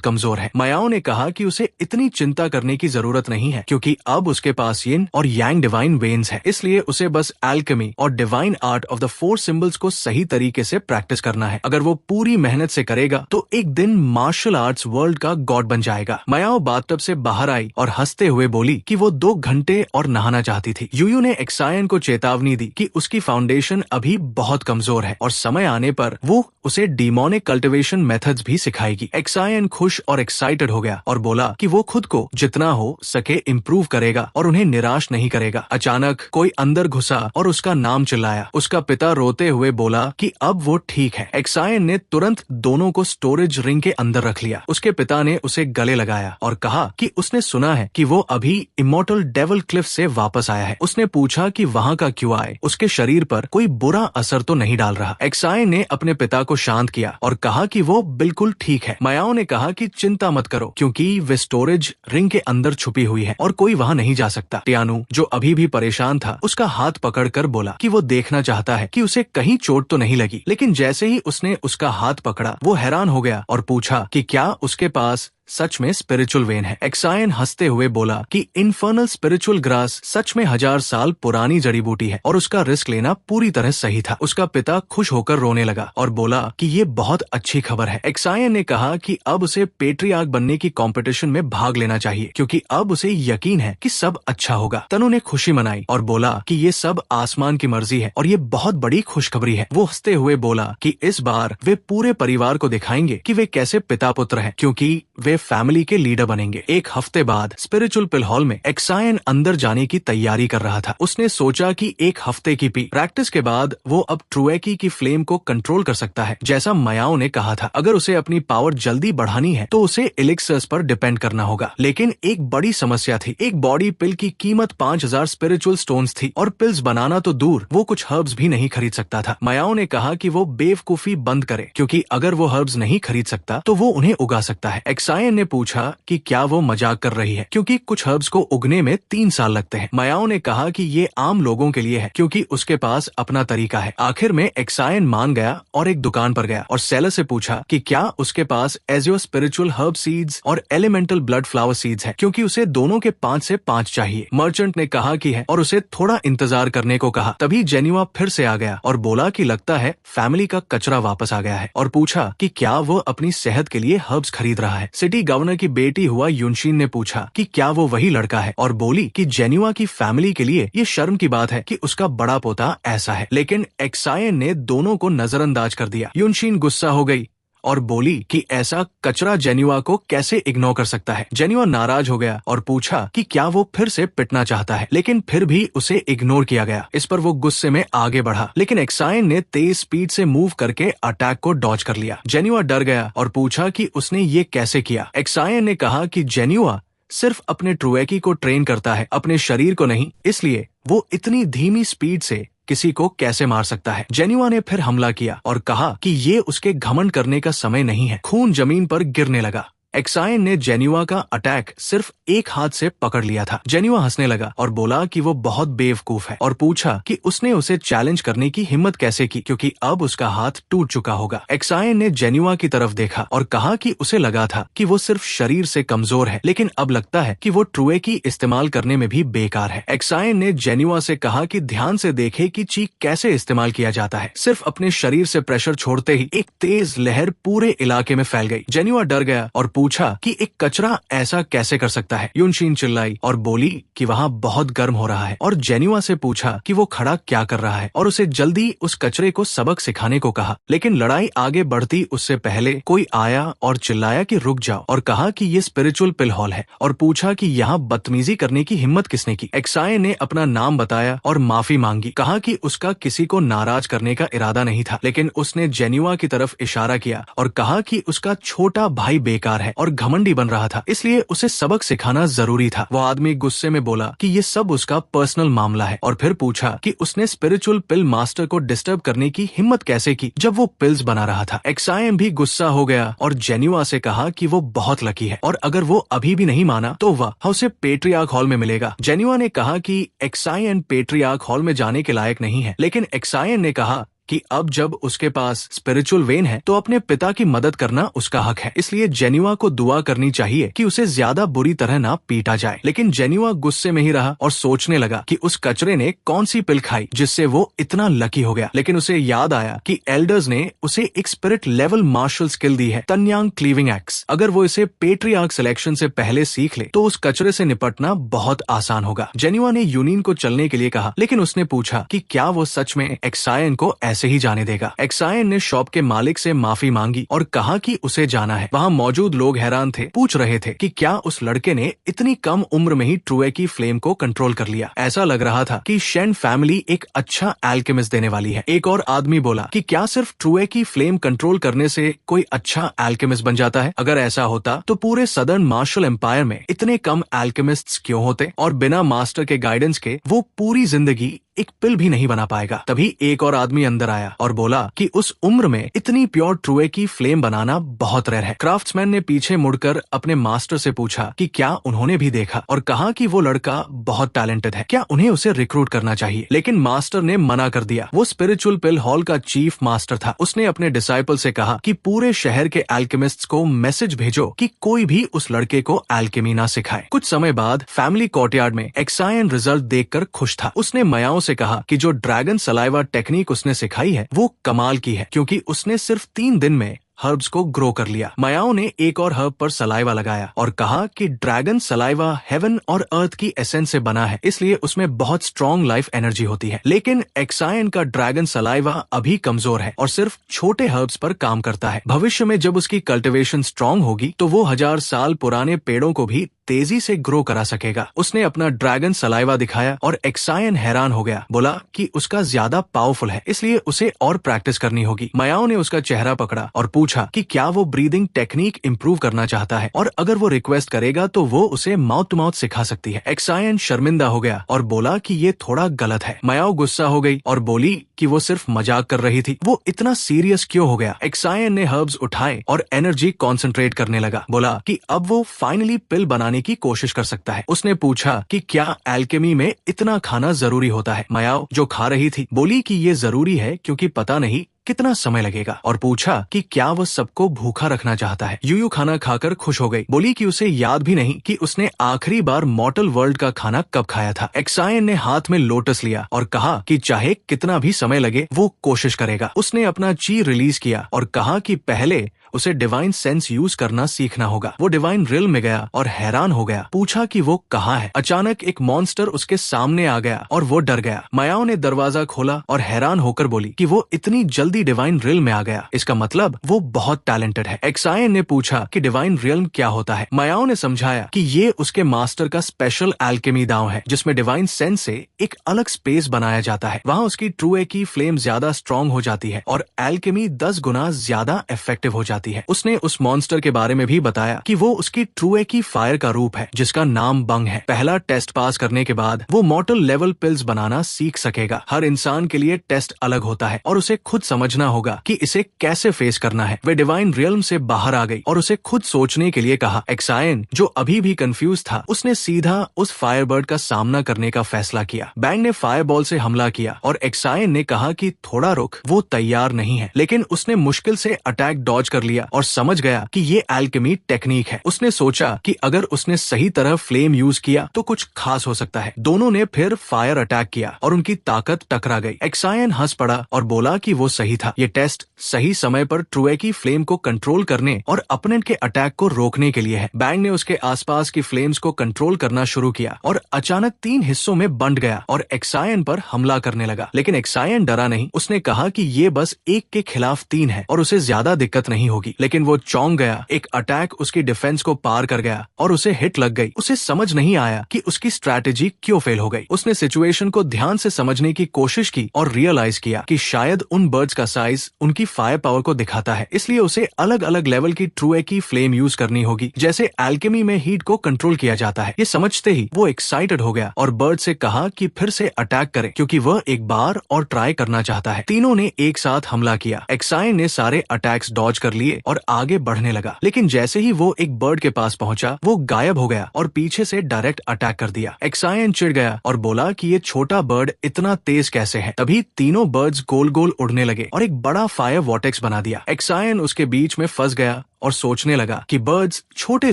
कमजोर हैं। मायाओ ने कहा कि उसे इतनी चिंता करने की जरूरत नहीं है क्योंकि अब उसके पास यिन और यांग डिवाइन वेन्स है, इसलिए उसे बस एल्केमी और divine art of the 4 symbols को सही तरीके से प्रैक्टिस करना है। अगर वो पूरी मेहनत से करेगा तो एक दिन मार्शल आर्ट्स वर्ल्ड का गॉड बन जाएगा। मायाओ बाथटब से बाहर आई और हंसते हुए बोली कि वो 2 घंटे और नहाना चाहती थी। यूयू ने एक्सायन को चेतावनी दी कि उसकी फाउंडेशन अभी बहुत कमजोर है और समय आने पर वो उसे डीमोनिक कल्टिवेशन मेथड्स भी सिखाएगी। एक्सायन खुश और एक्साइटेड हो गया और बोला कि वो खुद को जितना हो सके इम्प्रूव करेगा और उन्हें निराश नहीं करेगा। अचानक कोई अंदर घुसा और उसका नाम चिल्लाया। उसका पिता रोते हुए बोला कि अब वो ठीक है। एक्सायन ने तुरंत दोनों को स्टोरेज रिंग के अंदर रख लिया। उसके पिता ने उसे गले लगाया और कहा कि उसने सुना है कि वो अभी इमॉर्टल डेविल क्लिफ से वापस आया है। उसने पूछा कि वहाँ का क्यों आए, उसके शरीर पर कोई बुरा असर तो नहीं डाल रहा। एक्सायन ने अपने पिता को शांत किया और कहा कि वो बिल्कुल ठीक है। मायाओ ने कहा कि चिंता मत करो क्योंकि वे स्टोरेज रिंग के अंदर छुपी हुई है और कोई वहाँ नहीं जा सकता। टियानु जो अभी भी परेशान था उसका हाथ पकड़कर बोला कि वो देखना चाहता है कि उसे कहीं चोट तो नहीं लगी, लेकिन जैसे ही उसने उसका हाथ पकड़ा वो हैरान हो गया और पूछा कि क्या उसके पास सच में स्पिरिचुअल वेन है। एक्सायन हंसते हुए बोला कि इन्फर्नल स्पिरिचुअल ग्रास सच में 1000 साल पुरानी जड़ी बूटी है और उसका रिस्क लेना पूरी तरह सही था। उसका पिता खुश होकर रोने लगा और बोला कि ये बहुत अच्छी खबर है। एक्सायन ने कहा कि अब उसे पेट्रियार्क बनने की कंपटीशन में भाग लेना चाहिए क्योंकि अब उसे यकीन है कि सब अच्छा होगा। तनु ने खुशी मनाई और बोला कि ये सब आसमान की मर्जी है और ये बहुत बड़ी खुशखबरी है। वो हंसते हुए बोला कि इस बार वे पूरे परिवार को दिखाएंगे कि वे कैसे पिता पुत्र हैं क्योंकि वे फैमिली के लीडर बनेंगे। एक हफ्ते बाद स्पिरिचुअल पिल हॉल में एक्सायन अंदर जाने की तैयारी कर रहा था। उसने सोचा कि एक हफ्ते की प्रैक्टिस के बाद वो अब ट्रुएकी की फ्लेम को कंट्रोल कर सकता है जैसा मायाओ ने कहा था। अगर उसे अपनी पावर जल्दी बढ़ानी है तो उसे एलिक्सर्स पर डिपेंड करना होगा, लेकिन एक बड़ी समस्या थी। एक बॉडी पिल की कीमत 5000 स्पिरिचुअल स्टोन्स थी और पिल्स बनाना तो दूर वो कुछ हर्ब्स भी नहीं खरीद सकता था। मायाओ ने कहा कि वो बेवकूफी बंद करे क्योंकि अगर वो हर्ब्स नहीं खरीद सकता तो वो उन्हें उगा सकता है। एक्सायन ने पूछा कि क्या वो मजाक कर रही है क्योंकि कुछ हर्ब्स को उगने में 3 साल लगते हैं। मायाओ ने कहा कि ये आम लोगों के लिए है क्योंकि उसके पास अपना तरीका है। आखिर में एक्सायन मान गया और एक दुकान पर गया और सेलर से पूछा कि क्या उसके पास एजियो स्पिरिचुअल हर्ब सीड्स और एलिमेंटल ब्लड फ्लावर सीड्स है क्योंकि उसे दोनों के 5 से 5 चाहिए। मर्चेंट ने कहा कि है और उसे थोड़ा इंतजार करने को कहा। तभी जेन्युआ फिर से आ गया और बोला कि लगता है फैमिली का कचरा वापस आ गया है और पूछा कि क्या वो अपनी सेहत के लिए हर्ब्स खरीद रहा है। सिटी गवर्नर की बेटी हुआ युनशीन ने पूछा कि क्या वो वही लड़का है और बोली कि जेन्युआ की फैमिली के लिए ये शर्म की बात है कि उसका बड़ा पोता ऐसा है, लेकिन एक्सायन ने दोनों को नजरअंदाज कर दिया। युनशीन गुस्सा हो गई और बोली कि ऐसा कचरा जेन्युआ को कैसे इग्नोर कर सकता है। जेन्युआ नाराज हो गया और पूछा कि क्या वो फिर से पिटना चाहता है, लेकिन फिर भी उसे इग्नोर किया गया। इस पर वो गुस्से में आगे बढ़ा, लेकिन एक्सायन ने तेज स्पीड से मूव करके अटैक को डॉज कर लिया। जेन्युआ डर गया और पूछा कि उसने ये कैसे किया। एक्सायन ने कहा कि जेन्युआ सिर्फ अपने ट्रुएकी को ट्रेन करता है, अपने शरीर को नहीं, इसलिए वो इतनी धीमी स्पीड से किसी को कैसे मार सकता है। जेन्युआ ने फिर हमला किया और कहा कि ये उसके घमंड करने का समय नहीं है। खून जमीन पर गिरने लगा। एक्सायन ने जेन्युआ का अटैक सिर्फ एक हाथ से पकड़ लिया था। जेन्युआ हंसने लगा और बोला कि वो बहुत बेवकूफ है और पूछा कि उसने उसे चैलेंज करने की हिम्मत कैसे की क्योंकि अब उसका हाथ टूट चुका होगा। एक्सायन ने जेन्युआ की तरफ देखा और कहा कि उसे लगा था कि वो सिर्फ शरीर से कमजोर है, लेकिन अब लगता है कि वो ट्रुएकी इस्तेमाल करने में भी बेकार है। एक्सायन ने जेन्युआ से कहा कि ध्यान से देखे कि चीक कैसे इस्तेमाल किया जाता है। सिर्फ अपने शरीर से प्रेशर छोड़ते ही एक तेज लहर पूरे इलाके में फैल गई। जेन्युआ डर गया और पूछा कि एक कचरा ऐसा कैसे कर सकता है। यूनशीन चिल्लाई और बोली कि वहाँ बहुत गर्म हो रहा है और जेन्युआ से पूछा कि वो खड़ा क्या कर रहा है और उसे जल्दी उस कचरे को सबक सिखाने को कहा। लेकिन लड़ाई आगे बढ़ती उससे पहले कोई आया और चिल्लाया कि रुक जाओ और कहा कि ये स्पिरिचुअल पिल हॉल है और पूछा कि यहाँ बदतमीजी करने की हिम्मत किसने की। एक्साई ने अपना नाम बताया और माफी मांगी। कहा कि उसका किसी को नाराज करने का इरादा नहीं था, लेकिन उसने जेन्युआ की तरफ इशारा किया और कहा कि उसका छोटा भाई बेकार है और घमंडी बन रहा था, इसलिए उसे सबक सिखाना जरूरी था। वो आदमी गुस्से में बोला कि ये सब उसका पर्सनल मामला है और फिर पूछा कि उसने स्पिरिचुअल पिल मास्टर को डिस्टर्ब करने की हिम्मत कैसे की जब वो पिल्स बना रहा था। एक्सायन भी गुस्सा हो गया और जेन्युआ से कहा कि वो बहुत लकी है और अगर वो अभी भी नहीं माना तो वह उसे पेट्रियार्क हॉल में मिलेगा। जेन्युआ ने कहा कि एक्सायन पेट्रियार्क हॉल में जाने के लायक नहीं है, लेकिन एक्सायन ने कहा कि अब जब उसके पास स्पिरिचुअल वेन है तो अपने पिता की मदद करना उसका हक है, इसलिए जेन्युआ को दुआ करनी चाहिए कि उसे ज्यादा बुरी तरह ना पीटा जाए। लेकिन जेन्युआ गुस्से में ही रहा और सोचने लगा कि उस कचरे ने कौन सी पिल खाई जिससे वो इतना लकी हो गया। लेकिन उसे याद आया कि एल्डर्स ने उसे एक स्पिरिट लेवल मार्शल स्किल दी है, तन्यांग क्लीविंग एक्स। अगर वो इसे पेट्रियार्क सिलेक्शन से पहले सीख ले तो उस कचरे से निपटना बहुत आसान होगा। जेन्युआ ने यूनियन को चलने के लिए कहा, लेकिन उसने पूछा कि क्या वो सच में एक्सायन को ऐसे ही जाने देगा। एक्सायन ने शॉप के मालिक से माफी मांगी और कहा कि उसे जाना है। वहाँ मौजूद लोग हैरान थे, पूछ रहे थे कि क्या उस लड़के ने इतनी कम उम्र में ही ट्रुए की फ्लेम को कंट्रोल कर लिया। ऐसा लग रहा था कि शेन फैमिली एक अच्छा एल्केमिस्ट देने वाली है। एक और आदमी बोला कि क्या सिर्फ ट्रुए की फ्लेम कंट्रोल करने से कोई अच्छा एल्केमिस्ट बन जाता है? अगर ऐसा होता तो पूरे सदर्न मार्शल एम्पायर में इतने कम एल्केमिस्ट्स क्यों होते और बिना मास्टर के गाइडेंस के वो पूरी जिंदगी एक पिल भी नहीं बना पाएगा। तभी एक और आदमी अंदर आया और बोला कि उस उम्र में इतनी प्योर ट्रुए की फ्लेम बनाना बहुत रेयर है। क्राफ्ट्समैन ने पीछे मुड़कर अपने मास्टर से पूछा कि क्या उन्होंने भी देखा और कहा कि वो लड़का बहुत टैलेंटेड है, क्या उन्हें उसे रिक्रूट करना चाहिए। लेकिन मास्टर ने मना कर दिया। वो स्पिरिचुअल पिल हॉल का चीफ मास्टर था। उसने अपने डिसाइपल से कहा कि पूरे शहर के एल्केमिस्ट्स को मैसेज भेजो कि कोई भी उस लड़के को एल्केमी ना सिखाए। कुछ समय बाद फैमिली कोर्टयार्ड में एक्सायन रिजल्ट देखकर खुश था। उसने मयाओ से कहा कि जो ड्रैगन सलाइवा टेक्निक उसने सिखाई है वो कमाल की है, क्योंकि उसने सिर्फ 3 दिन में हर्ब्स को ग्रो कर लिया। मयाओ ने एक और हर्ब पर सलाइवा लगाया और कहा कि ड्रैगन सलाइवा हेवन और अर्थ की एसेंस से बना है, इसलिए उसमें बहुत स्ट्रॉन्ग लाइफ एनर्जी होती है। लेकिन एक्सायन का ड्रैगन सलाइवा अभी कमजोर है और सिर्फ छोटे हर्ब्स पर काम करता है। भविष्य में जब उसकी कल्टिवेशन स्ट्रॉन्ग होगी तो वो 1000 साल पुराने पेड़ों को भी तेजी से ग्रो करा सकेगा। उसने अपना ड्रैगन सलाइवा दिखाया और एक्सायन हैरान हो गया। बोला कि उसका ज्यादा पावरफुल है, इसलिए उसे और प्रैक्टिस करनी होगी। मयाओ ने उसका चेहरा पकड़ा और पूछा कि क्या वो ब्रीदिंग टेक्निक इंप्रूव करना चाहता है और अगर वो रिक्वेस्ट करेगा तो वो उसे माउथ टू माउथ सिखा सकती है। एक्सायन शर्मिंदा हो गया और बोला कि ये थोड़ा गलत है। मयाओ गुस्सा हो गई और बोली कि वो सिर्फ मजाक कर रही थी। वो इतना सीरियस क्यों हो गया? एक्सायन ने हर्ब्स उठाए और एनर्जी कॉन्सेंट्रेट करने लगा। बोला कि अब वो फाइनली पिल बनाने की कोशिश कर सकता है। उसने पूछा कि क्या एल्केमी में इतना खाना जरूरी होता है? मयाओ जो खा रही थी बोली कि ये जरूरी है क्योंकि पता नहीं कितना समय लगेगा और पूछा कि क्या वो सबको भूखा रखना चाहता है। यूयू खाना खाकर खुश हो गई। बोली कि उसे याद भी नहीं कि उसने आखिरी बार मॉर्टल वर्ल्ड का खाना कब खाया था। एक्सायन ने हाथ में लोटस लिया और कहा कि चाहे कितना भी समय लगे वो कोशिश करेगा। उसने अपना ची रिलीज किया और कहा कि पहले उसे डिवाइन सेंस यूज करना सीखना होगा। वो डिवाइन रिल में गया और हैरान हो गया। पूछा कि वो कहाँ है। अचानक एक मॉन्स्टर उसके सामने आ गया और वो डर गया। मयाओ ने दरवाजा खोला और हैरान होकर बोली कि वो इतनी जल्दी डिवाइन रिल में आ गया, इसका मतलब वो बहुत टैलेंटेड है। एक्सायन ने पूछा कि डिवाइन रिल्म क्या होता है। मयाओ ने समझाया कि ये उसके मास्टर का स्पेशल एल्केमी दांव है जिसमें डिवाइन सेंस से एक अलग स्पेस बनाया जाता है। वहाँ उसकी ट्रुए की फ्लेम ज्यादा स्ट्रॉन्ग हो जाती है और एल्केमी 10 गुना ज्यादा इफेक्टिव हो जाती है। उसने उस मॉन्स्टर के बारे में भी बताया कि वो उसकी ट्रुए की फायर का रूप है जिसका नाम बंग है। पहला टेस्ट पास करने के बाद वो मॉर्टल लेवल पिल्स बनाना सीख सकेगा। हर इंसान के लिए टेस्ट अलग होता है और उसे खुद समझना होगा कि इसे कैसे फेस करना है। वे डिवाइन रियल्म से बाहर आ गई और उसे खुद सोचने के लिए कहा। एक्सायन जो अभी भी कंफ्यूज था उसने सीधा उस फायरबर्ड का सामना करने का फैसला किया। बैंग ने फायरबॉल से हमला किया और एक्सायन ने कहा कि थोड़ा रुक, वो तैयार नहीं है, लेकिन उसने मुश्किल से अटैक डॉज कर लिया और समझ गया कि ये एल्केमी टेक्निक है। उसने सोचा कि अगर उसने सही तरह फ्लेम यूज किया तो कुछ खास हो सकता है। दोनों ने फिर फायर अटैक किया और उनकी ताकत टकरा गई। एक्सायन हंस पड़ा और बोला कि वो सही था। ये टेस्ट सही समय पर ट्रुए की फ्लेम को कंट्रोल करने और अपोनेंट के अटैक को रोकने के लिए है। बैंग ने उसके आसपास की फ्लेम्स को कंट्रोल करना शुरू किया और अचानक 3 हिस्सों में बंट गया और एक्सायन पर हमला करने लगा। लेकिन एक्सायन डरा नहीं। उसने कहा कि ये बस 1 के खिलाफ 3 है और उसे ज्यादा दिक्कत नहीं होगी। लेकिन वो चौंक गया। एक अटैक उसकी डिफेंस को पार कर गया और उसे हिट लग गई। उसे समझ नहीं आया कि उसकी स्ट्रैटेजी क्यों फेल हो गई। उसने सिचुएशन को ध्यान से समझने की कोशिश की और रियलाइज किया कि शायद उन बर्ड्स का साइज उनकी फायर पावर को दिखाता है, इसलिए उसे अलग अलग लेवल की ट्रुए की फ्लेम यूज करनी होगी, जैसे एल्केमी में हीट को कंट्रोल किया जाता है। ये समझते ही वो एक्साइटेड हो गया और बर्ड से कहा कि फिर से अटैक करे, क्योंकि वह एक बार और ट्राई करना चाहता है। तीनों ने एक साथ हमला किया। एक्सायन ने सारे अटैक्स डॉज कर लिए और आगे बढ़ने लगा, लेकिन जैसे ही वो एक बर्ड के पास पहुंचा वो गायब हो गया और पीछे से डायरेक्ट अटैक कर दिया। एक्सायन चिढ़ गया और बोला कि ये छोटा बर्ड इतना तेज कैसे है। तभी तीनों बर्ड्स गोल गोल उड़ने लगे और एक बड़ा फायर वॉर्टेक्स बना दिया। एक्सायन उसके बीच में फंस गया और सोचने लगा कि बर्ड्स छोटे